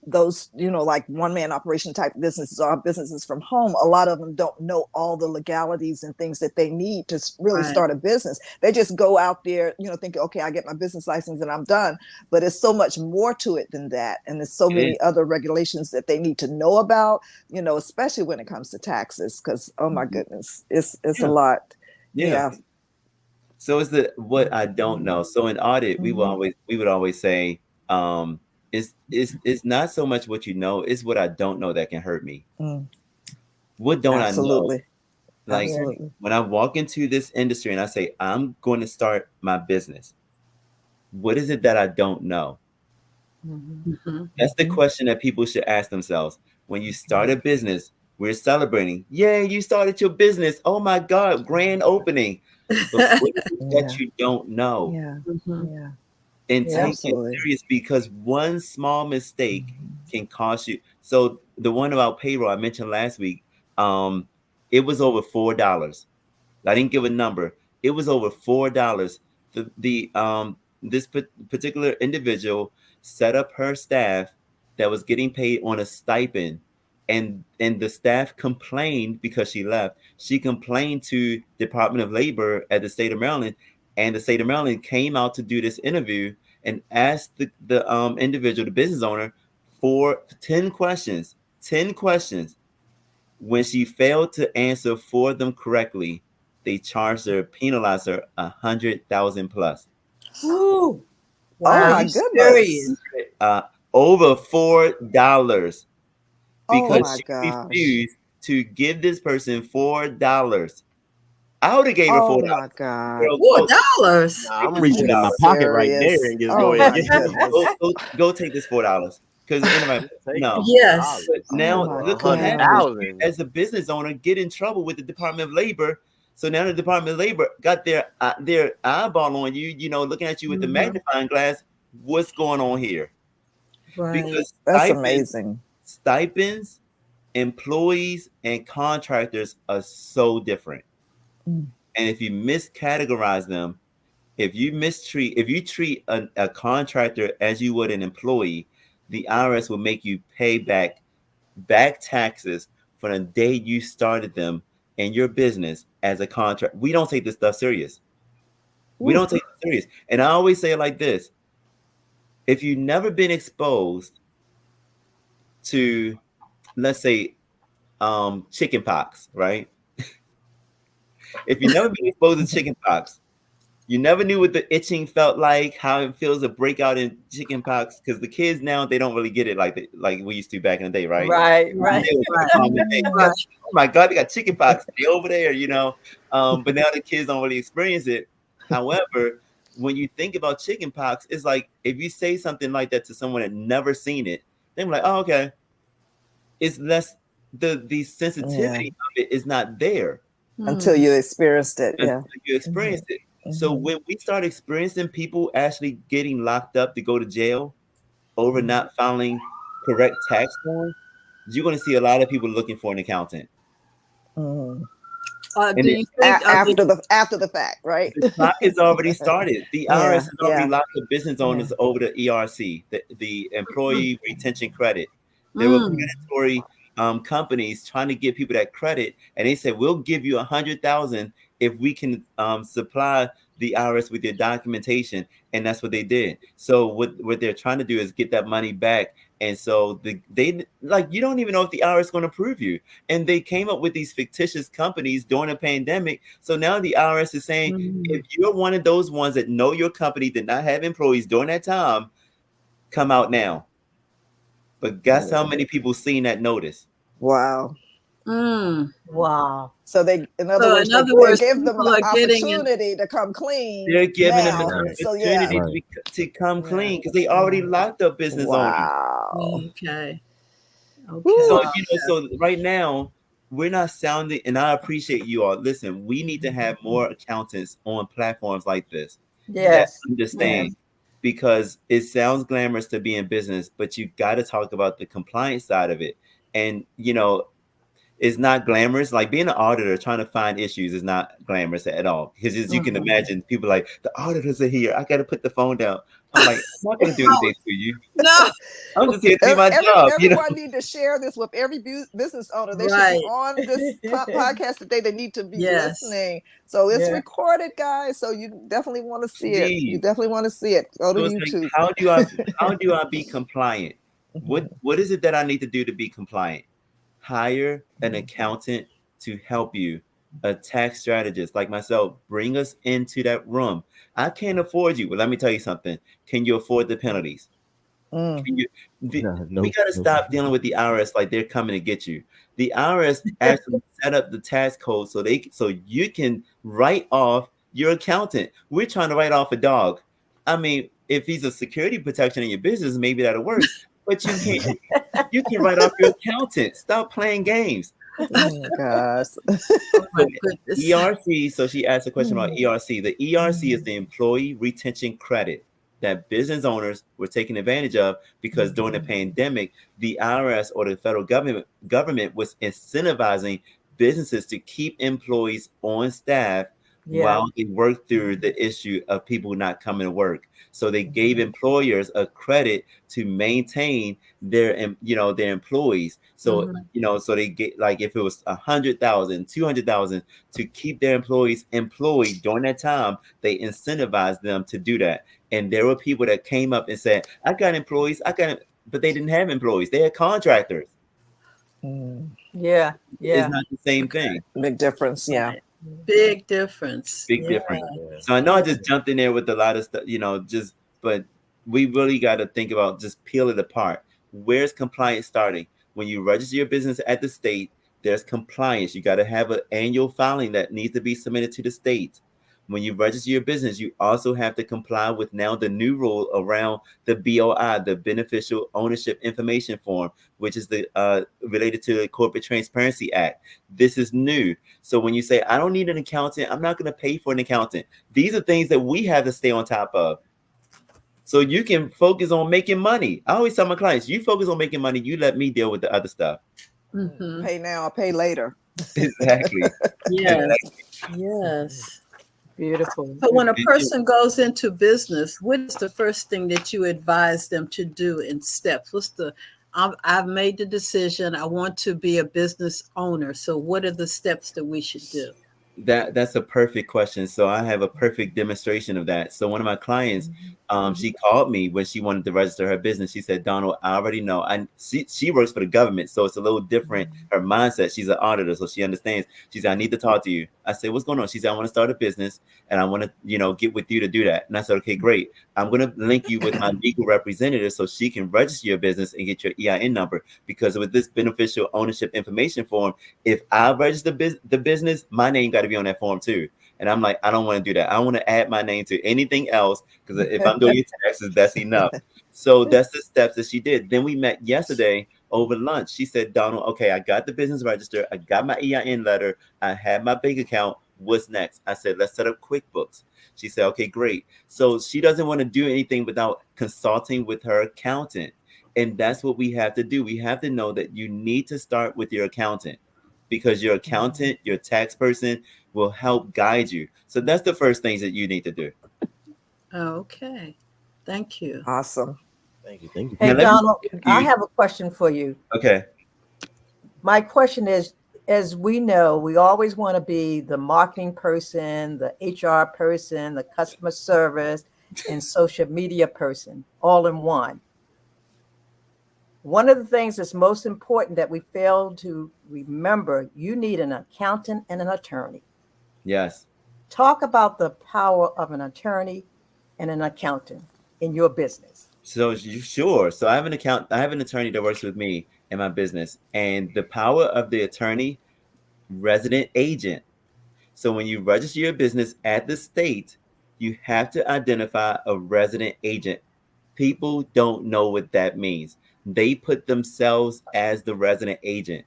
[SPEAKER 3] those, like one-man operation type businesses or businesses from home. A lot of them don't know all the legalities and things that they need to really start a business. They just go out there, thinking, okay, I get my business license and I'm done. But it's so much more to it than that. And there's so many other regulations that they need to know about, especially when it comes to taxes, because, oh my goodness, it's a lot. Yeah.
[SPEAKER 5] So it's what I don't know. So in audit, we would always say, it's not so much what you know, it's what I don't know that can hurt me. What don't I know? Like when I walk into this industry and I say, I'm going to start my business, what is it that I don't know? That's the question that people should ask themselves. When you start a business, we're celebrating. Yay, you started your business. Oh my God, grand opening. But what is it that you don't know? And take it serious, because one small mistake can cost you. So the one about payroll I mentioned last week, it was over $4. I didn't give a number. It was over $4. This particular individual set up her staff that was getting paid on a stipend. And the staff complained because she left. She complained to Department of Labor at the state of Maryland, and the state of Maryland came out to do this interview and asked the individual, the business owner, for 10 questions. 10 questions. When she failed to answer 4 of them correctly, they charged her, penalized her $100,000 plus.
[SPEAKER 2] Ooh.
[SPEAKER 3] Wow. Oh my goodness.
[SPEAKER 5] Over $4. Because she refused to give this person $4. I would have gave her $4.
[SPEAKER 3] Oh my God.
[SPEAKER 2] $4?
[SPEAKER 1] Nah, I'm reaching in my pocket right there and just go ahead.
[SPEAKER 5] Go take this $4. Because anyway, no.
[SPEAKER 2] Yes.
[SPEAKER 5] Now look what happens. As a business owner, get in trouble with the Department of Labor. So now the Department of Labor got their eyeball on you, you know, looking at you with the magnifying glass. What's going on here?
[SPEAKER 2] Right.
[SPEAKER 5] Because
[SPEAKER 3] that's amazing.
[SPEAKER 5] Stipends, employees, and contractors are so different. And if you miscategorize them, if you treat a contractor as you would an employee, the IRS will make you pay back taxes from the day you started them in your business as a contract. We don't take this stuff serious. We don't take it serious. And I always say it like this. If you've never been exposed to, let's say, chicken pox, right? If you've never been exposed to chicken pox, you never knew what the itching felt like, how it feels to break out in chicken pox, because the kids now, they don't really get it like we used to back in the day, right?
[SPEAKER 4] Right.
[SPEAKER 5] Oh my God, they got chicken pox. They over there, you know. But now the kids don't really experience it. However, when you think about chicken pox, it's like if you say something like that to someone that never seen it, they're like, oh, okay. It's less, the sensitivity of it is not there.
[SPEAKER 3] Until you experienced it.
[SPEAKER 5] Until you experienced it. So when we start experiencing people actually getting locked up to go to jail over not filing correct tax forms, you're going to see a lot of people looking for an accountant.
[SPEAKER 2] Do you think
[SPEAKER 3] after the fact, right?
[SPEAKER 5] The clock has already started. The IRS has already locked the business owners over the ERC, the Employee Retention Credit. There were predatory companies trying to give people that credit, and they said, we'll give you $100,000 if we can supply the IRS with your documentation. And that's what they did. So what they're trying to do is get that money back. And so they you don't even know if the IRS is going to approve you. And they came up with these fictitious companies during the pandemic. So now the IRS is saying, if you're one of those ones that know your company did not have employees during that time, come out now. But guess how many people seen that notice?
[SPEAKER 3] Wow.
[SPEAKER 4] Wow.
[SPEAKER 3] So they, in other words, they give them an opportunity to come clean.
[SPEAKER 5] They're giving them an opportunity to come clean because they already locked up business owners.
[SPEAKER 2] Okay.
[SPEAKER 5] So, so right now we're not sounding, and I appreciate you all. Listen, we need to have more accountants on platforms like this. That understand. Because it sounds glamorous to be in business, but you got to talk about the compliance side of it. And, it's not glamorous. Like being an auditor, trying to find issues is not glamorous at all. Because as you can imagine, people like, the auditors are here. I got to put the phone down. I'm like, I'm not going to do anything to you.
[SPEAKER 2] No.
[SPEAKER 5] I'm just here to do my job.
[SPEAKER 3] Everyone need to share this with every business owner. They should be on this podcast today. They need to be listening. So it's recorded, guys. So you definitely want to see it. You definitely want to see it. Go to YouTube.
[SPEAKER 5] Like, how do I be compliant? What is it that I need to do to be compliant? Hire an accountant to help you, a tax strategist like myself. Bring us into that room. I can't afford you. Well, let me tell you something. Can you afford the penalties? We got to stop dealing with the IRS like they're coming to get you. The IRS actually set up the tax code so you can write off your accountant. We're trying to write off a dog. I mean, if he's a security protection in your business, maybe that'll work. But you can't. You can write off your accountant. Stop playing games.
[SPEAKER 3] Oh gosh.
[SPEAKER 5] ERC. So she asked a question about ERC. The ERC is the Employee Retention Credit that business owners were taking advantage of because during the pandemic, the IRS or the federal government was incentivizing businesses to keep employees on staff while they work through the issue of people not coming to work. So they gave employers a credit to maintain their employees. So, so they get, like, if it was 100,000, 200,000 to keep their employees employed during that time, they incentivized them to do that. And there were people that came up and said, I got employees, but they didn't have employees. They had contractors.
[SPEAKER 4] Yeah.
[SPEAKER 5] It's not the same thing.
[SPEAKER 3] Big difference. Yeah.
[SPEAKER 2] Big difference.
[SPEAKER 5] Big difference. So I know I just jumped in there with a lot of stuff, but we really got to think about, just peel it apart. Where's compliance starting? When you register your business at the state, there's compliance. You got to have an annual filing that needs to be submitted to the state. When you register your business, you also have to comply with now the new rule around the BOI, the Beneficial Ownership Information Form, which is the related to the Corporate Transparency Act. This is new. So when you say, I don't need an accountant, I'm not going to pay for an accountant. These are things that we have to stay on top of. So you can focus on making money. I always tell my clients, you focus on making money, you let me deal with the other stuff.
[SPEAKER 2] Mm-hmm.
[SPEAKER 3] Pay now or pay later.
[SPEAKER 5] Exactly.
[SPEAKER 2] Yes. Yes.
[SPEAKER 4] Beautiful.
[SPEAKER 2] So when a person goes into business, what is the first thing that you advise them to do in steps? I've made the decision, I want to be a business owner. So what are the steps that we should do?
[SPEAKER 5] That's a perfect question. So I have a perfect demonstration of that. So one of my clients, she called me when she wanted to register her business. She said, Donald, I already know. She works for the government, so it's a little different. Her mindset. She's an auditor, so she understands. She said, I need to talk to you. I said, what's going on? She said, I want to start a business and I want to, get with you to do that. And I said, okay, great. I'm going to link you with my legal representative so she can register your business and get your EIN number. Because with this beneficial ownership information form, if I register the business, my name got to be on that form too. And I'm like, I don't want to do that. I want to add my name to anything else because if I'm doing your taxes, that's enough. So that's the steps that she did. Then we met yesterday over lunch. She said, Donald, okay, I got the business register. I got my EIN letter. I had my bank account. What's next? I said, let's set up QuickBooks. She said, okay, great. So she doesn't want to do anything without consulting with her accountant. And that's what we have to do. We have to know that you need to start with your accountant because your accountant, your tax person will help guide you. So that's the first things that you need to do.
[SPEAKER 2] Okay. Thank you.
[SPEAKER 3] Awesome.
[SPEAKER 1] Thank you. Thank you.
[SPEAKER 4] Hey, Donald, I have a question for you.
[SPEAKER 5] Okay.
[SPEAKER 4] My question is, as we know, we always want to be the marketing person, the HR person, the customer service, and social media person, all in one. One of the things that's most important that we fail to remember, you need an accountant and an attorney.
[SPEAKER 5] Yes.
[SPEAKER 4] Talk about the power of an attorney and an accountant in your business.
[SPEAKER 5] So sure. So I have an attorney that works with me in my business, and the power of the attorney, resident agent. So when you register your business at the state, you have to identify a resident agent. People don't know what that means. They put themselves as the resident agent.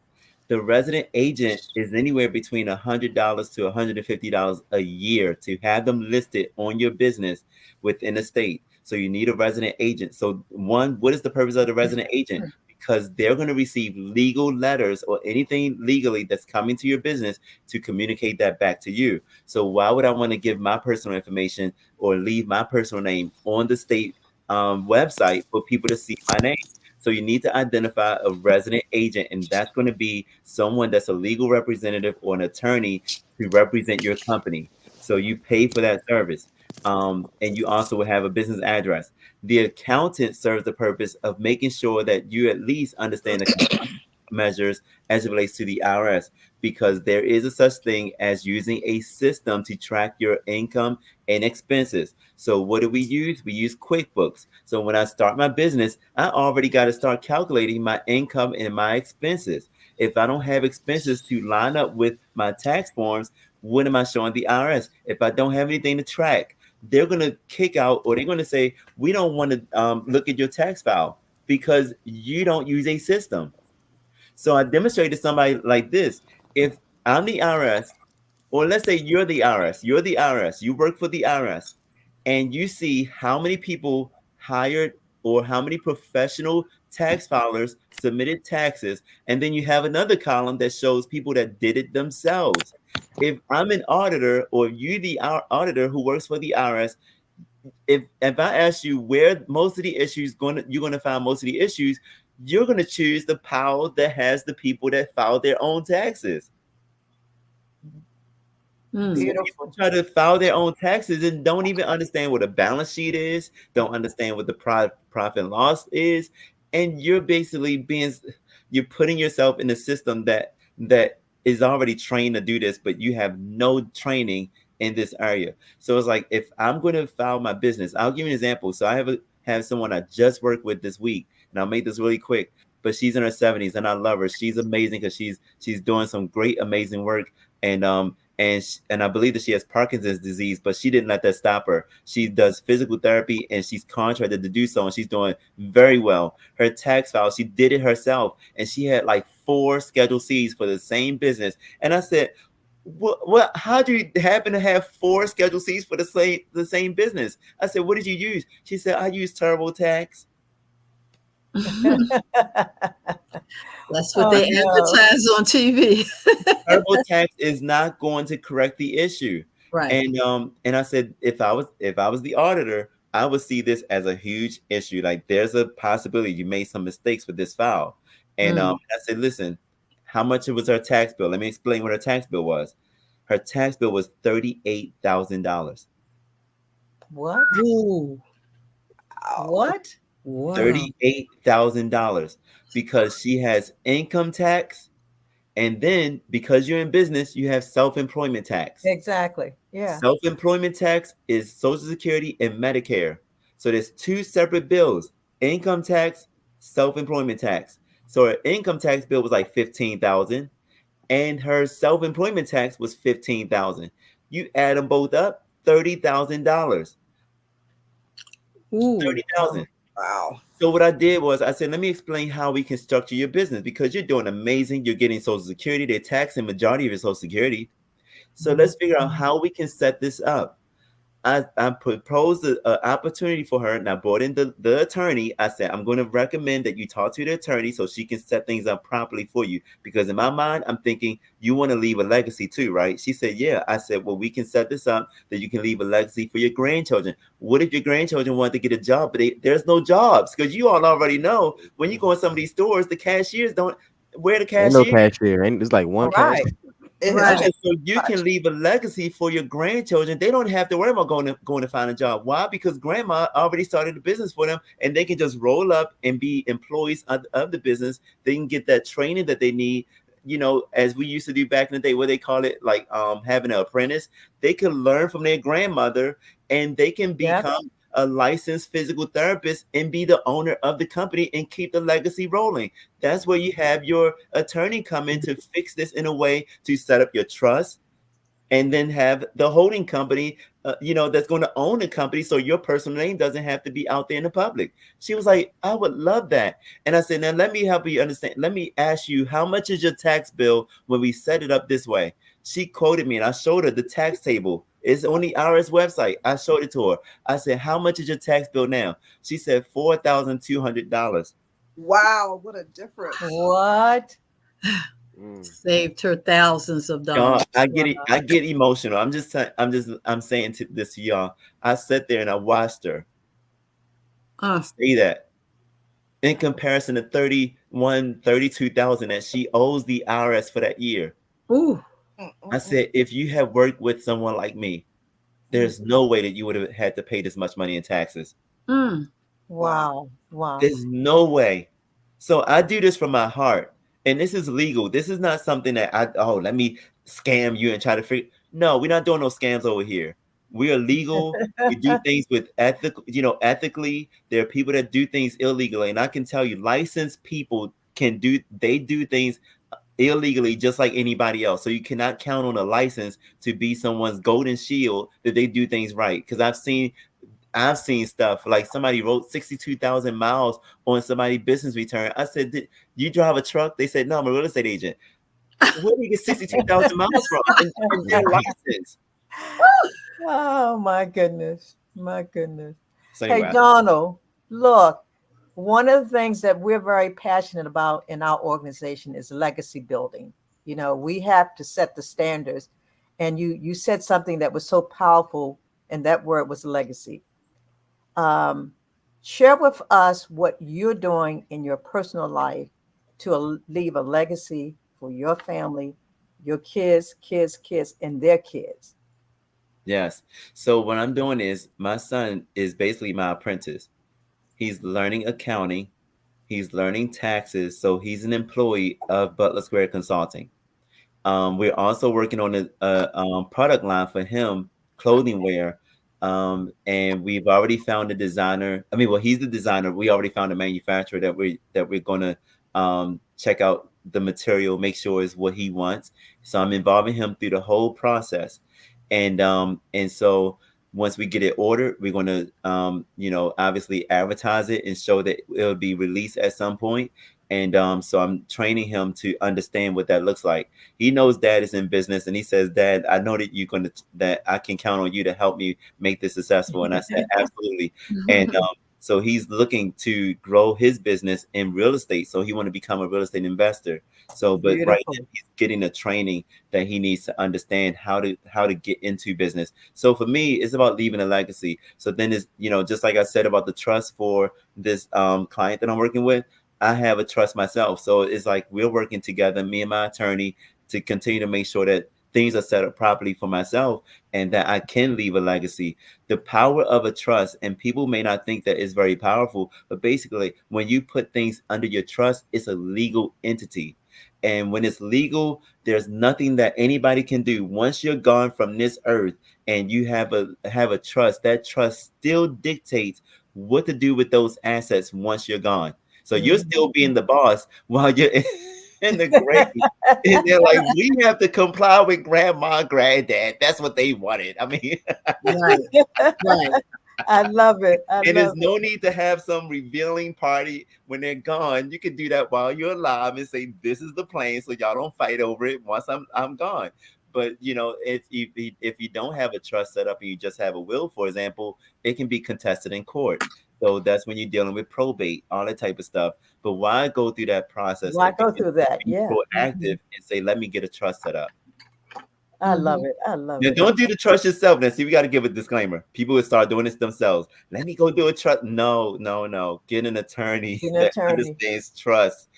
[SPEAKER 5] The resident agent is anywhere between $100 to $150 a year to have them listed on your business within a state. So you need a resident agent. So one, what is the purpose of the resident agent? Because they're going to receive legal letters or anything legally that's coming to your business to communicate that back to you. So why would I want to give my personal information or leave my personal name on the state website for people to see my name? So you need to identify a resident agent, and that's going to be someone that's a legal representative or an attorney to represent your company. So you pay for that service. And you also will have a business address. The accountant serves the purpose of making sure that you at least understand the measures as it relates to the IRS, because there is a such thing as using a system to track your income and expenses. So what do we use? We use QuickBooks. So when I start my business, I already got to start calculating my income and my expenses. If I don't have expenses to line up with my tax forms, what am I showing the IRS? If I don't have anything to track, they're going to kick out, or they're going to say, we don't want to look at your tax file because you don't use a system. So I demonstrated to somebody like this. If I'm the IRS, or let's say you're the IRS, you work for the IRS, and you see how many people hired or how many professional tax filers submitted taxes, and then you have another column that shows people that did it themselves. If I'm an auditor, or you the auditor who works for the IRS, if I ask you where most of the issues you're gonna find most of the issues, you're gonna choose the pile that has the people that file their own taxes. People try to file their own taxes and don't even understand what a balance sheet is, don't understand what the profit and loss is, and you're basically you're putting yourself in a system that is already trained to do this, but you have no training in this area. So it's like, if I'm going to file my business, I'll give you an example. So I have someone I just worked with this week, and I'll make this really quick, but she's in her 70s and I love her. She's amazing because she's doing some great, amazing work. And and I believe that she has Parkinson's disease, but she didn't let that stop her. She does physical therapy, and she's contracted to do so, and she's doing very well. Her tax file, she did it herself, and she had like 4 Schedule C's for the same business. And I said, what how do you happen to have 4 Schedule C's for the same business? I said, what did you use? She said, I use TurboTax.
[SPEAKER 2] That's what they advertise on TV.
[SPEAKER 5] TurboTax is not going to correct the issue.
[SPEAKER 2] Right.
[SPEAKER 5] And I said, if I was the auditor, I would see this as a huge issue. Like, there's a possibility you made some mistakes with this file. And I said, listen, how much was her tax bill? Let me explain what her tax bill was. Her tax bill was $38,000.
[SPEAKER 4] What?
[SPEAKER 2] Ooh.
[SPEAKER 4] What?
[SPEAKER 2] Wow.
[SPEAKER 5] $38,000 because she has income tax, and then because you're in business, you have self-employment tax.
[SPEAKER 4] Exactly. Yeah.
[SPEAKER 5] Self-employment tax is Social Security and Medicare. So there's 2 separate bills: income tax, self-employment tax. So her income tax bill was like $15,000, and her self-employment tax was $15,000. You add them both up, $30,000. $30,000.
[SPEAKER 3] Wow.
[SPEAKER 5] So what I did was I said, let me explain how we can structure your business, because you're doing amazing. You're getting Social Security. They're taxing majority of your Social Security. So let's figure out how we can set this up. I proposed an opportunity for her, and I brought in the attorney. I said, I'm going to recommend that you talk to the attorney so she can set things up properly for you. Because in my mind, I'm thinking you want to leave a legacy too, right? She said, yeah. I said, well, we can set this up that you can leave a legacy for your grandchildren. What if your grandchildren want to get a job, but there's no jobs? Because you all already know when you go in some of these stores, the cashiers don't. Where the cashier?
[SPEAKER 1] Ain't no cashier. It's like one cashier.
[SPEAKER 2] Right.
[SPEAKER 5] So you can leave a legacy for your grandchildren. They don't have to worry about going to find a job. Why? Because grandma already started a business for them, and they can just roll up and be employees of the business. They can get that training that they need. You know, as we used to do back in the day, what they call it, like having an apprentice. They can learn from their grandmother, and they can become a licensed physical therapist and be the owner of the company and keep the legacy rolling. That's where you have your attorney come in to fix this in a way to set up your trust, and then have the holding company, that's going to own the company, so your personal name doesn't have to be out there in the public. She was like, I would love that. And I said, now let me help you understand. Let me ask you, how much is your tax bill when we set it up this way? She quoted me, and I showed her the tax table. It's on the IRS website. I showed it to her. I said, how much is your tax bill now? She said $4,200.
[SPEAKER 3] Wow, what a difference.
[SPEAKER 4] What?
[SPEAKER 2] Saved her thousands of dollars.
[SPEAKER 5] I get it. I get emotional. I'm saying this to y'all. I sat there and I watched her say that in comparison to $32,000 that she owes the IRS for that year.
[SPEAKER 2] Ooh.
[SPEAKER 5] I said, if you have worked with someone like me, there's no way that you would have had to pay this much money in taxes.
[SPEAKER 4] Wow.
[SPEAKER 5] There's no way. So I do this from my heart, and this is legal. This is not something that let me scam you and try to figure. No, we're not doing no scams over here. We are legal. We do things with ethically. There are people that do things illegally, and I can tell you, licensed people do things illegally just like anybody else. So you cannot count on a license to be someone's golden shield that they do things right. Because I've seen stuff like somebody wrote 62,000 miles on somebody's business return. I said, did you drive a truck? They said, no, I'm a real estate agent. Where do you get 62,000 miles from? And their license.
[SPEAKER 4] Oh my goodness. So
[SPEAKER 5] anyway.
[SPEAKER 4] Hey, Donald, look, one of the things that we're very passionate about in our organization is legacy building. You know, we have to set the standards. And you said something that was so powerful, and that word was legacy. Share with us what you're doing in your personal life to leave a legacy for your family, your kids, and their kids.
[SPEAKER 5] Yes. So what I'm doing is, my son is basically my apprentice. He's learning accounting. He's learning taxes. So he's an employee of Butler Square Consulting. We're also working on a product line for him, clothing wear. And we've already found a designer. He's the designer. We already found a manufacturer that we're going to check out the material, make sure it's what he wants. So I'm involving him through the whole process. And so once we get it ordered, we're going to, obviously advertise it and show that it'll be released at some point. And so I'm training him to understand what that looks like. He knows Dad is in business, and he says, "Dad, I know that that I can count on you to help me make this successful." And I said, "Absolutely." And so he's looking to grow his business in real estate. So he want to become a real estate investor. So, but
[SPEAKER 4] Beautiful.
[SPEAKER 5] right now he's getting the training that he needs to understand how to get into business. So for me, it's about leaving a legacy. So then it's, just like I said about the trust for this client that I'm working with, I have a trust myself. So it's like we're working together, me and my attorney, to continue to make sure that things are set up properly for myself and that I can leave a legacy. The power of a trust, and people may not think that it's very powerful, but basically when you put things under your trust, it's a legal entity. And when it's legal, there's nothing that anybody can do. Once you're gone from this earth and you have a trust, that trust still dictates what to do with those assets once you're gone. So you're still being the boss while you're in the grave. And they're like, we have to comply with grandma, granddad. That's what they wanted. I mean,
[SPEAKER 2] right.
[SPEAKER 4] I love it.
[SPEAKER 5] And there's no need to have some revealing party when they're gone. You can do that while you're alive and say, this is the plan, so y'all don't fight over it once I'm gone. But if you don't have a trust set up and you just have a will, for example, it can be contested in court. So that's when you're dealing with probate, all that type of stuff. But why go through that process?
[SPEAKER 4] Why go through that?
[SPEAKER 5] Be proactive and say, let me get a trust set up.
[SPEAKER 4] I love it. I love it.
[SPEAKER 5] Don't do the trust yourself. Now, see, we got to give a disclaimer. People would start doing this themselves. Let me go do a trust. No. Get an attorney that understands trust.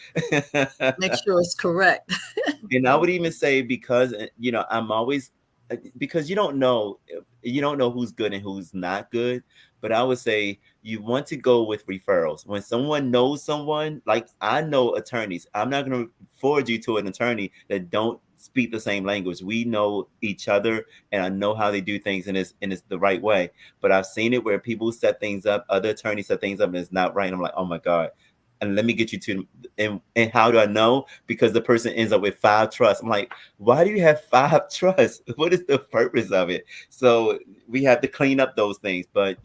[SPEAKER 2] Make sure it's correct.
[SPEAKER 5] And I would even say, because I'm always, because you don't know who's good and who's not good. But I would say you want to go with referrals. When someone knows someone, like I know attorneys, I'm not going to forward you to an attorney that don't speak the same language. We know each other, and I know how they do things, and it's the right way. But I've seen it where people set things up, other attorneys set things up, and it's not right. And I'm like, oh my God. And let me get you to, and how do I know? Because the person ends up with 5 trusts. I'm like, why do you have 5 trusts? What is the purpose of it? So we have to clean up those things. But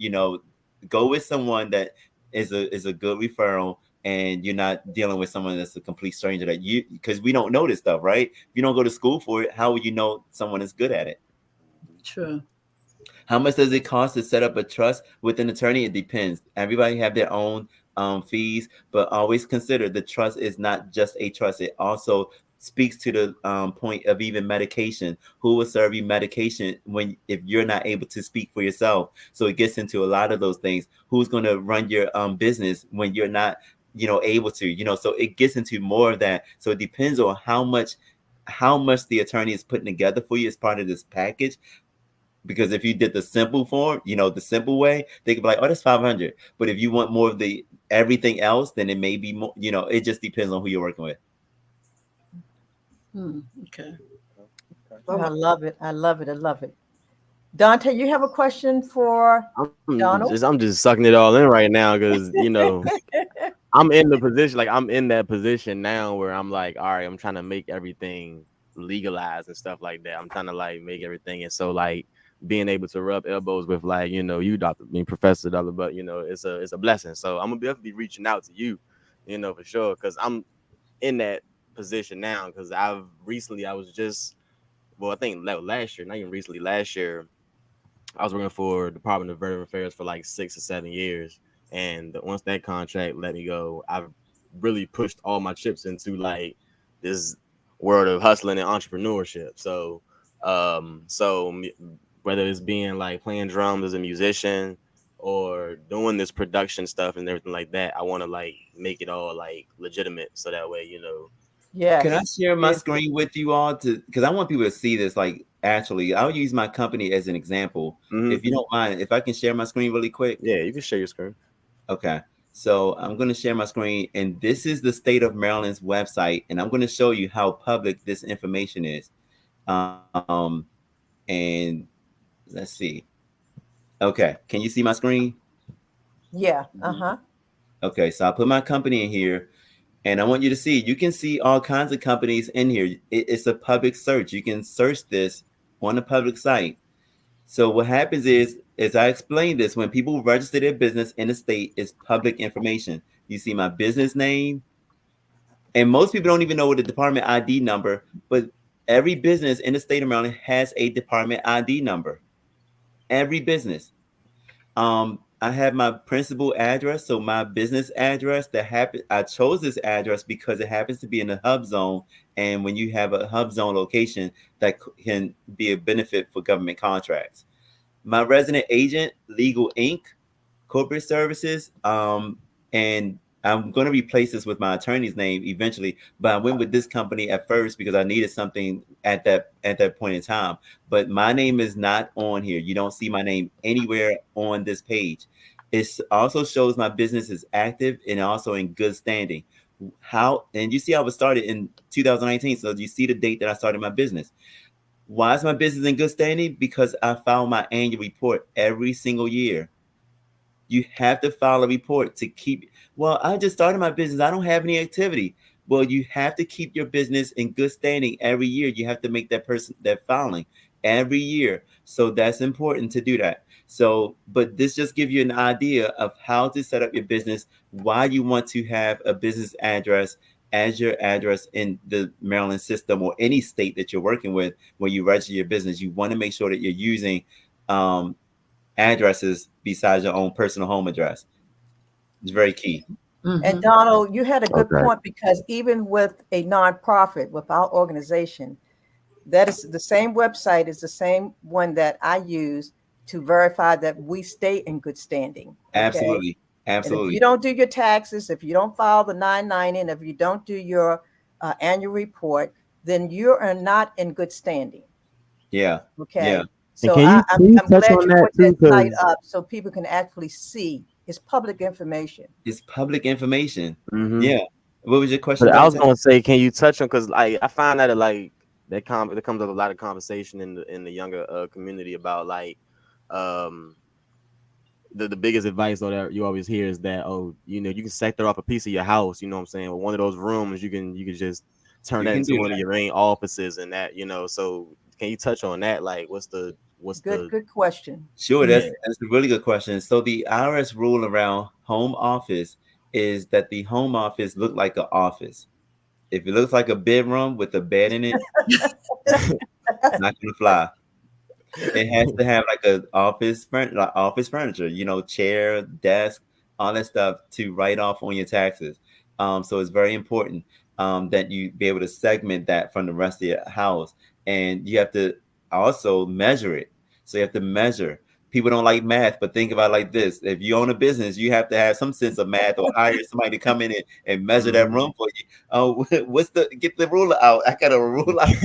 [SPEAKER 5] go with someone that is a good referral, and you're not dealing with someone that's a complete stranger because we don't know this stuff, right? If you don't go to school for it, how would you know someone is good at it?
[SPEAKER 2] True.
[SPEAKER 5] How much does it cost to set up a trust with an attorney? It depends. Everybody have their own fees, but always consider the trust is not just a trust. It also speaks to the point of even medication. Who will serve you medication if you're not able to speak for yourself? So it gets into a lot of those things. Who's going to run your business when you're not able to? So it gets into more of that. So it depends on how much the attorney is putting together for you as part of this package. Because if you did the simple form, the simple way, they could be like, oh, that's $500. But if you want more of the everything else, then it may be more, it just depends on who you're working with.
[SPEAKER 2] Okay.
[SPEAKER 4] I love it. I love it. I love it. Dante, you have a question for Donald?
[SPEAKER 1] I'm just sucking it all in right now because, I'm in the position, I'm in that position now where I'm like, all right, I'm trying to make everything legalized and stuff like that. I'm trying to make everything. And so being able to rub elbows with you, Dr. Professor Dollar, but it's a blessing. So I'm gonna definitely be reaching out to you, for sure, because I'm in that position now. Because I was just, I think last year, not even recently, last year, I was working for Department of Veteran Affairs for 6 or 7 years, and once that contract let me go, I've really pushed all my chips into this world of hustling and entrepreneurship. So whether it's being playing drums as a musician or doing this production stuff and everything like that, I want to make it all legitimate, so that way
[SPEAKER 4] Yeah.
[SPEAKER 5] Can I share my screen with you all because I want people to see this actually. I'll use my company as an example. If you don't mind, if I can share my screen really quick.
[SPEAKER 1] Yeah, you can share your screen.
[SPEAKER 5] Okay. So I'm going to share my screen, and this is the state of Maryland's website, and I'm going to show you how public this information is. And let's see. Okay. Can you see my screen?
[SPEAKER 4] Yeah. Uh-huh.
[SPEAKER 5] Okay. So I'll put my company in here, And I want you to see, you can see all kinds of companies in here. It's a public search. You can search this on a public site. So what happens is, as I explained this, when people register their business in the state, it's public information. You see my business name, and most people don't even know what the department ID number, but every business in the state of Maryland has a department ID number. Every business. I have my principal address, so my business address I chose this address because it happens to be in a hub zone, and when you have a hub zone location, that can be a benefit for government contracts. My resident agent, Legal Inc., corporate services, and I'm going to replace this with my attorney's name eventually, but I went with this company at first because I needed something at that point in time. But my name is not on here. You don't see my name anywhere on this page. It also shows my business is active and also in good standing. And you see I was started in 2019, so you see the date that I started my business. Why is my business in good standing? Because I file my annual report every single year. You have to file a report to keep. Well, I just started my business. I don't have any activity. Well, you have to keep your business in good standing every year. You have to make that filing every year. So that's important to do that. So, but this just gives you an idea of how to set up your business, why you want to have a business address as your address in the Maryland system or any state that you're working with. When you register your business, you want to make sure that you're using addresses besides your own personal home address. It's very key.
[SPEAKER 4] Mm-hmm. And Donald, you had a good point, because even with a nonprofit, with our organization, that is the same website is the same one that I use to verify that we stay in good standing. Okay?
[SPEAKER 5] Absolutely. Absolutely.
[SPEAKER 4] And if you don't do your taxes, if you don't file the 990, and if you don't do your annual report, then you are not in good standing.
[SPEAKER 5] Yeah.
[SPEAKER 4] Okay.
[SPEAKER 5] Yeah.
[SPEAKER 4] So I'm glad you put that site up so people can actually see. It's public information.
[SPEAKER 5] It's public information.
[SPEAKER 1] Mm-hmm.
[SPEAKER 5] Yeah. What was your question?
[SPEAKER 1] But I was going to say, can you touch on, because I find that there comes up a lot of conversation in the younger community about the biggest advice that you always hear is that, you can sector off a piece of your house, you know what I'm saying? Or one of those rooms, you can just turn that into one of your main offices and that, so can you touch on that? Like, what's
[SPEAKER 4] good question.
[SPEAKER 5] Sure, that's a really good question. So the IRS rule around home office is that the home office look like an office. If it looks like a bedroom with a bed in it, it's not gonna fly. It has to have like an office furniture, chair, desk, all that stuff to write off on your taxes. So it's very important that you be able to segment that from the rest of your house, and you have to also measure it. So you have to measure. People don't like math, but think about it like this. If you own a business, you have to have some sense of math, or hire somebody to come in and measure that room for you. Get the ruler out. I got a ruler out.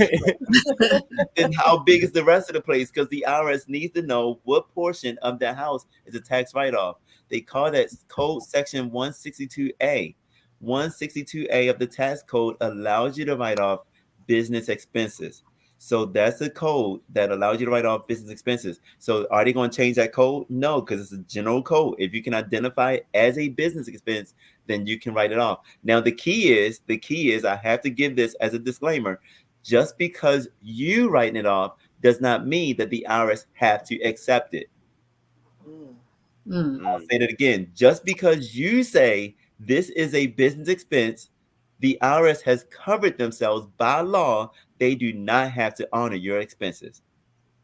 [SPEAKER 5] Then how big is the rest of the place? Because the IRS needs to know what portion of that house is a tax write-off. They call that code section 162A. 162A of the tax code allows you to write off business expenses. So that's a code that allows you to write off business expenses. So are they going to change that code? No, because it's a general code. If you can identify it as a business expense, then you can write it off. Now, the key is, I have to give this as a disclaimer. Just because you writing it off does not mean that the IRS have to accept it. I'll say that again. Just because you say this is a business expense, the IRS has covered themselves by law. They do not have to honor your expenses.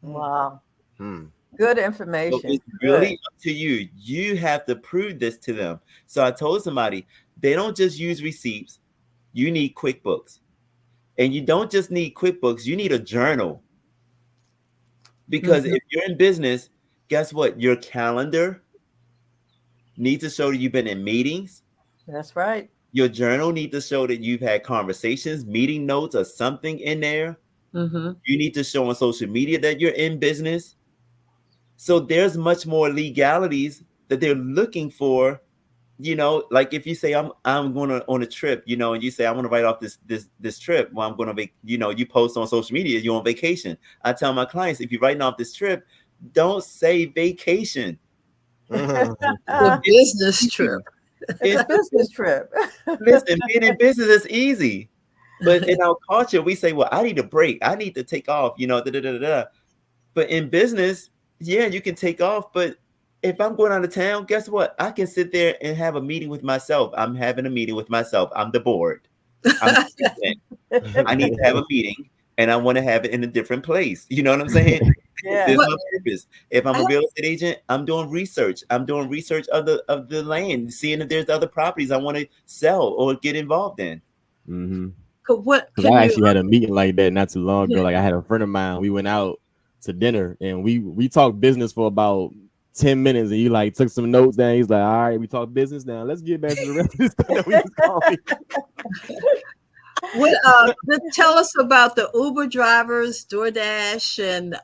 [SPEAKER 4] Wow. Good information.
[SPEAKER 5] So it's really up to you. You have to prove this to them. So I told somebody, they don't just use receipts. You need QuickBooks. And you don't just need QuickBooks. You need a journal. Because if you're in business, guess what? Your calendar needs to show that you've been in meetings.
[SPEAKER 4] That's right.
[SPEAKER 5] Your journal needs to show that you've had conversations, meeting notes, or something in there. You need to show on social media that you're in business. So there's much more legalities that they're looking for. Like if you say I'm going on a trip, and you say I want to write off this trip. Well, I'm going to you post on social media you're on vacation. I tell my clients, if you're writing off this trip, don't say vacation.
[SPEAKER 2] The business trip.
[SPEAKER 4] It's a business trip.
[SPEAKER 5] Listen, being in business is easy. But in our culture, we say, well, I need a break. I need to take off, you know, da, da, da, da, da. But in business, yeah, you can take off. But if I'm going out of town, guess what? I can sit there and have a meeting with myself. I'm having a meeting with myself. I'm the board. I'm the president. I need to have a meeting and I want to have it in a different place. You know what I'm saying?
[SPEAKER 4] Yeah.
[SPEAKER 5] There's my purpose. If I'm a real estate agent, I'm doing research. I'm doing research of the land, seeing if there's other properties I want to sell or get involved in.
[SPEAKER 1] Mm-hmm.
[SPEAKER 2] What
[SPEAKER 1] Because I actually had a meeting like that not too long ago. Like I had a friend of mine. We went out to dinner and we talked business for about 10 minutes, and he like took some notes down. He's like, all right, we talk business now. Let's get back to the rest of this stuff that we was calling.
[SPEAKER 2] Tell us about the Uber drivers, DoorDash, and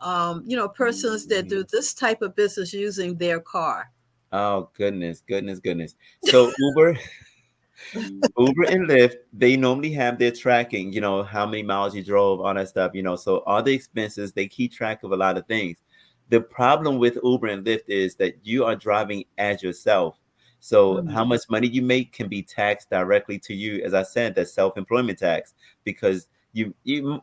[SPEAKER 2] you know, persons that do this type of business using their car.
[SPEAKER 5] Oh goodness. So Uber and Lyft, they normally have their tracking, you know, how many miles you drove, all that stuff, you know. So all the expenses, they keep track of a lot of things. The problem with Uber and Lyft is that you are driving as yourself. So how much money you make can be taxed directly to you. As I said, that's self-employment tax, because you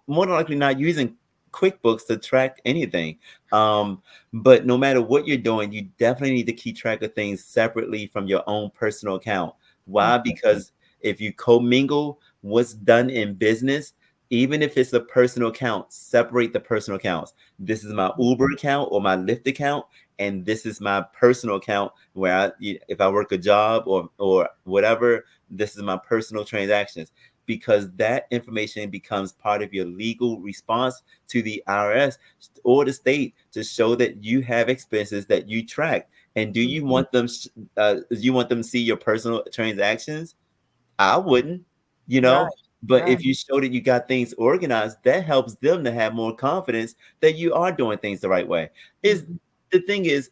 [SPEAKER 5] more than likely not using QuickBooks to track anything. But no matter what you're doing, you definitely need to keep track of things separately from your own personal account. Why? Because if you commingle what's done in business, even if it's a personal account, separate the personal accounts. This is my Uber account or my Lyft account, and this is my personal account where if I work a job or whatever, this is my personal transactions, because that information becomes part of your legal response to the IRS or the state to show that you have expenses that you track. And do you want them? You want them to see your personal transactions? I wouldn't, you know.
[SPEAKER 4] Right.
[SPEAKER 5] But if you show that you got things organized, that helps them to have more confidence that you are doing things the right way. The thing is,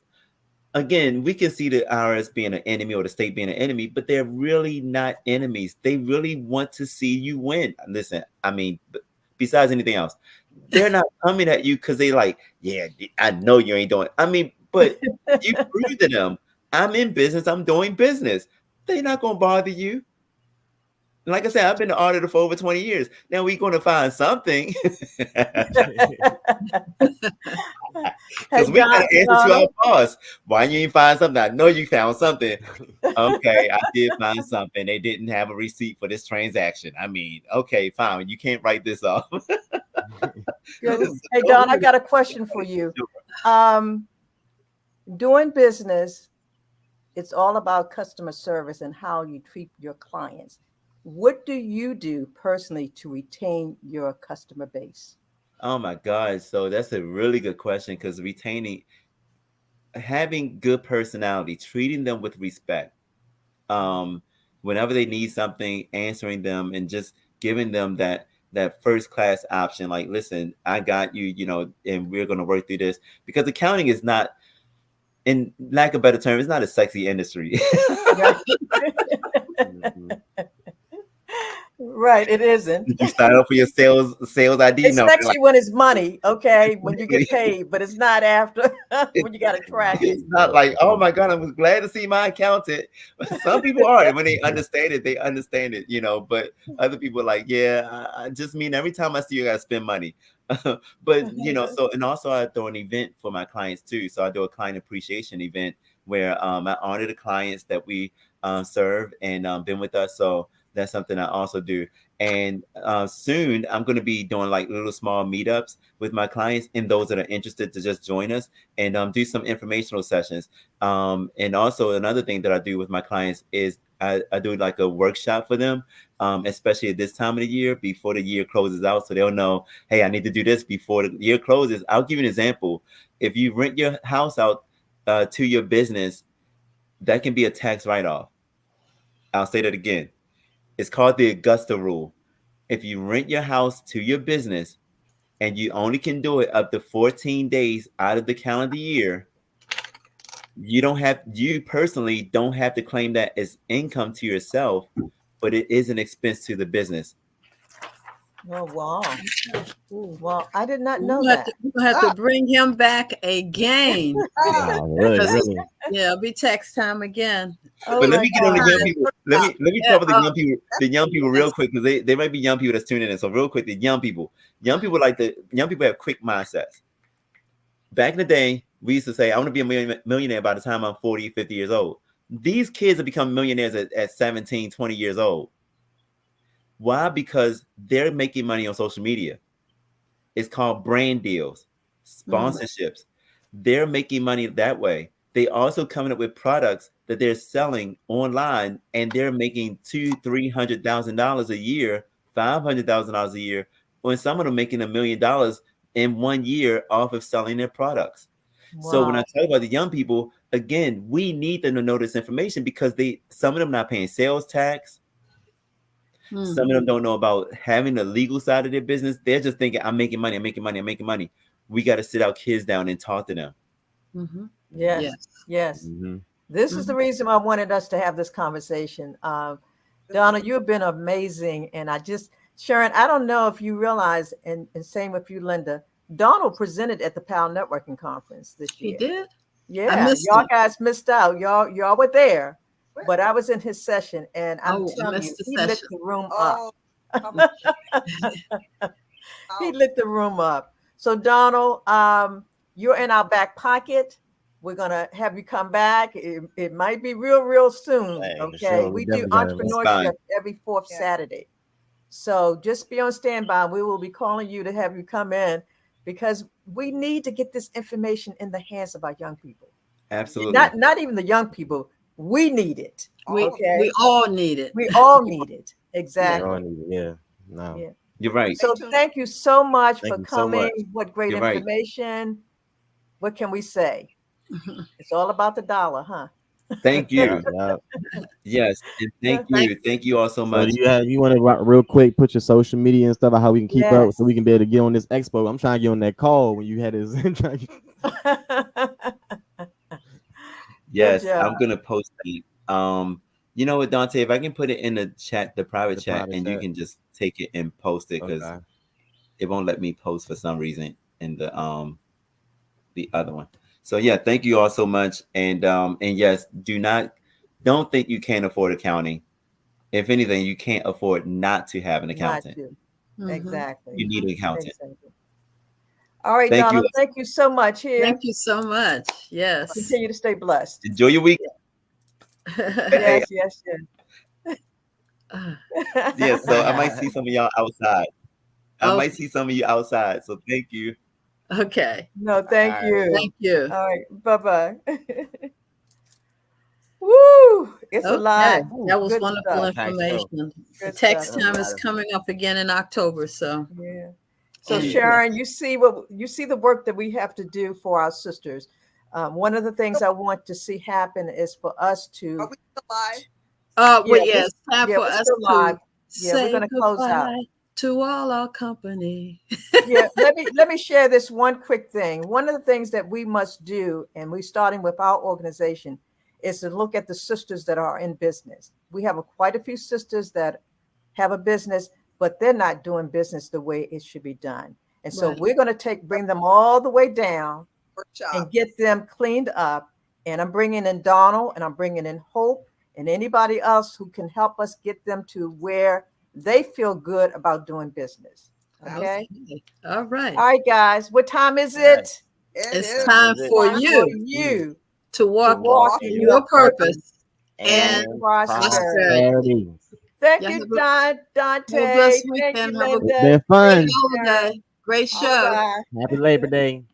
[SPEAKER 5] again, we can see the IRS being an enemy or the state being an enemy, but they're really not enemies. They really want to see you win. Listen, I mean, besides anything else, they're not coming at you because they like, yeah, I know you ain't doing. I mean, but you prove to them, I'm in business, I'm doing business. They're not gonna bother you. Like I said, I've been an auditor for over 20 years. Now we're going to find something. Because we got to answer to our boss. Why you ain't find something? I know you found something. Okay, I did find something. They didn't have a receipt for this transaction. I mean, okay, fine. You can't write this off.
[SPEAKER 4] Hey, Don, I got a question for you. Doing business, it's all about customer service and how you treat your clients. What do you do personally to retain your customer base?
[SPEAKER 5] Oh my God. So that's a really good question, because having good personality, treating them with respect, whenever they need something, answering them and just giving them that first class option. Like, listen, I got you, you know, and we're going to work through this, because accounting is not, in lack of a better term, it's not a sexy industry.
[SPEAKER 4] Right, it isn't.
[SPEAKER 5] You sign up for your sales ID
[SPEAKER 4] it's
[SPEAKER 5] number.
[SPEAKER 4] It's sexy when it's money, okay, when you get paid, but it's not after when you got to track it.
[SPEAKER 5] It's not like, oh my God, I was glad to see my accountant. Some people are, when they understand it, you know, but other people are like, yeah, I just mean every time I see you, I got to spend money. But, you know, so, and also I throw an event for my clients too. So I do a client appreciation event where I honor the clients that we serve and been with us. So that's something I also do. And soon I'm going to be doing like little small meetups with my clients and those that are interested to just join us and do some informational sessions. And also another thing that I do with my clients is I do like a workshop for them, especially at this time of the year before the year closes out. So they'll know, hey, I need to do this before the year closes. I'll give you an example. If you rent your house out to your business, that can be a tax write-off. I'll say that again. It's called the Augusta rule. If you rent your house to your business and you only can do it up to 14 days out of the calendar year, you personally don't have to claim that as income to yourself, but it is an expense to the business.
[SPEAKER 4] Oh, wow. Well, I did not know that.
[SPEAKER 2] We're going to have to bring him back again.
[SPEAKER 1] Really.
[SPEAKER 2] Yeah, it'll be tax time again.
[SPEAKER 5] But let me get on the young people. Let me cover the young people. The young people real quick, because they might be young people that's tuning in. So real quick, the young people have quick mindsets. Back in the day, we used to say, I want to be a millionaire by the time I'm 40, 50 years old. These kids have become millionaires at 17, 20 years old. Why? Because they're making money on social media. It's called brand deals, sponsorships. They're making money that way. They also coming up with products that they're selling online, and they're making $200,000-$300,000 a year, $500,000 a year, when some of them making $1 million in 1 year off of selling their products. Wow. So when I talk about the young people, again, we need them to know this information, because some of them not paying sales tax. Some of them don't know about having the legal side of their business. They're just thinking, I'm making money. We got to sit our kids down and talk to them.
[SPEAKER 4] Yes. This is the reason I wanted us to have this conversation. Donna, you've been amazing. And Sharon, I don't know if you realize, and same with you, Linda, Donald presented at the PAL Networking Conference this year.
[SPEAKER 2] He did?
[SPEAKER 4] Yeah. Y'all guys missed out. Y'all were there. But I was in his session, and I'm telling you, he lit the room up. He lit the room up. So, Donald, you're in our back pocket. We're going to have you come back. It might be real soon. Okay. Sure. We do entrepreneurship every fourth Saturday. So just be on standby. We will be calling you to have you come in, because we need to get this information in the hands of our young people.
[SPEAKER 5] Absolutely.
[SPEAKER 4] Not even the young people. We need it.
[SPEAKER 2] We all need it.
[SPEAKER 4] We all need it. Exactly.
[SPEAKER 1] Yeah. No.
[SPEAKER 4] Yeah.
[SPEAKER 5] You're right.
[SPEAKER 4] So thank you so much for coming.
[SPEAKER 5] So
[SPEAKER 4] what great information. Right. What can we say? It's all about the dollar, huh?
[SPEAKER 5] Thank you. Yes. And thank you all so much.
[SPEAKER 1] So you want to real quick put your social media and stuff, how we can keep up, so we can be able to get on this expo. I'm trying to get on that call when you had this.
[SPEAKER 5] Yes, I'm gonna post it. You know what, Dante, if I can put it in the chat, the private chat, and you can just take it and post it, because it won't let me post for some reason in the other one. So yeah, thank you all so much. And yes, don't think you can't afford accounting. If anything, you can't afford not to have an accountant.
[SPEAKER 4] Exactly.
[SPEAKER 5] You need an accountant.
[SPEAKER 4] Exactly. All right, Donna, thank you so much.
[SPEAKER 2] Thank you so much. Yes.
[SPEAKER 4] Continue to stay blessed.
[SPEAKER 5] Enjoy your week.
[SPEAKER 4] Yes.
[SPEAKER 5] Yeah, so I might see some of y'all outside. I might see some of you outside. So thank you.
[SPEAKER 2] Okay.
[SPEAKER 4] No, thank you.
[SPEAKER 2] Thank you.
[SPEAKER 4] All right. Bye-bye. Woo! It's a lot.
[SPEAKER 2] That was wonderful information. The tax time is coming up again in October. So
[SPEAKER 4] So Sharon, you see the work that we have to do for our sisters. One of the things I want to see happen is for us to.
[SPEAKER 3] Are we still live?
[SPEAKER 2] Yes, time for us to
[SPEAKER 4] live. We're going to close out.
[SPEAKER 2] To all our company.
[SPEAKER 4] Let me share this one quick thing. One of the things that we must do, and we're starting with our organization, is to look at the sisters that are in business. We have quite a few sisters that have a business, but they're not doing business the way it should be done. And so we're going to bring them all the way down and get them cleaned up. And I'm bringing in Donald, and I'm bringing in Hope, and anybody else who can help us get them to where they feel good about doing business. Okay.
[SPEAKER 2] All right.
[SPEAKER 4] All right, guys. What time is it?
[SPEAKER 2] It's time for you to walk in your purpose and prosperity.
[SPEAKER 4] Thank you, Dante. Thank you, Linda.
[SPEAKER 1] It's been fun.
[SPEAKER 2] Great show.
[SPEAKER 1] Happy Labor Day.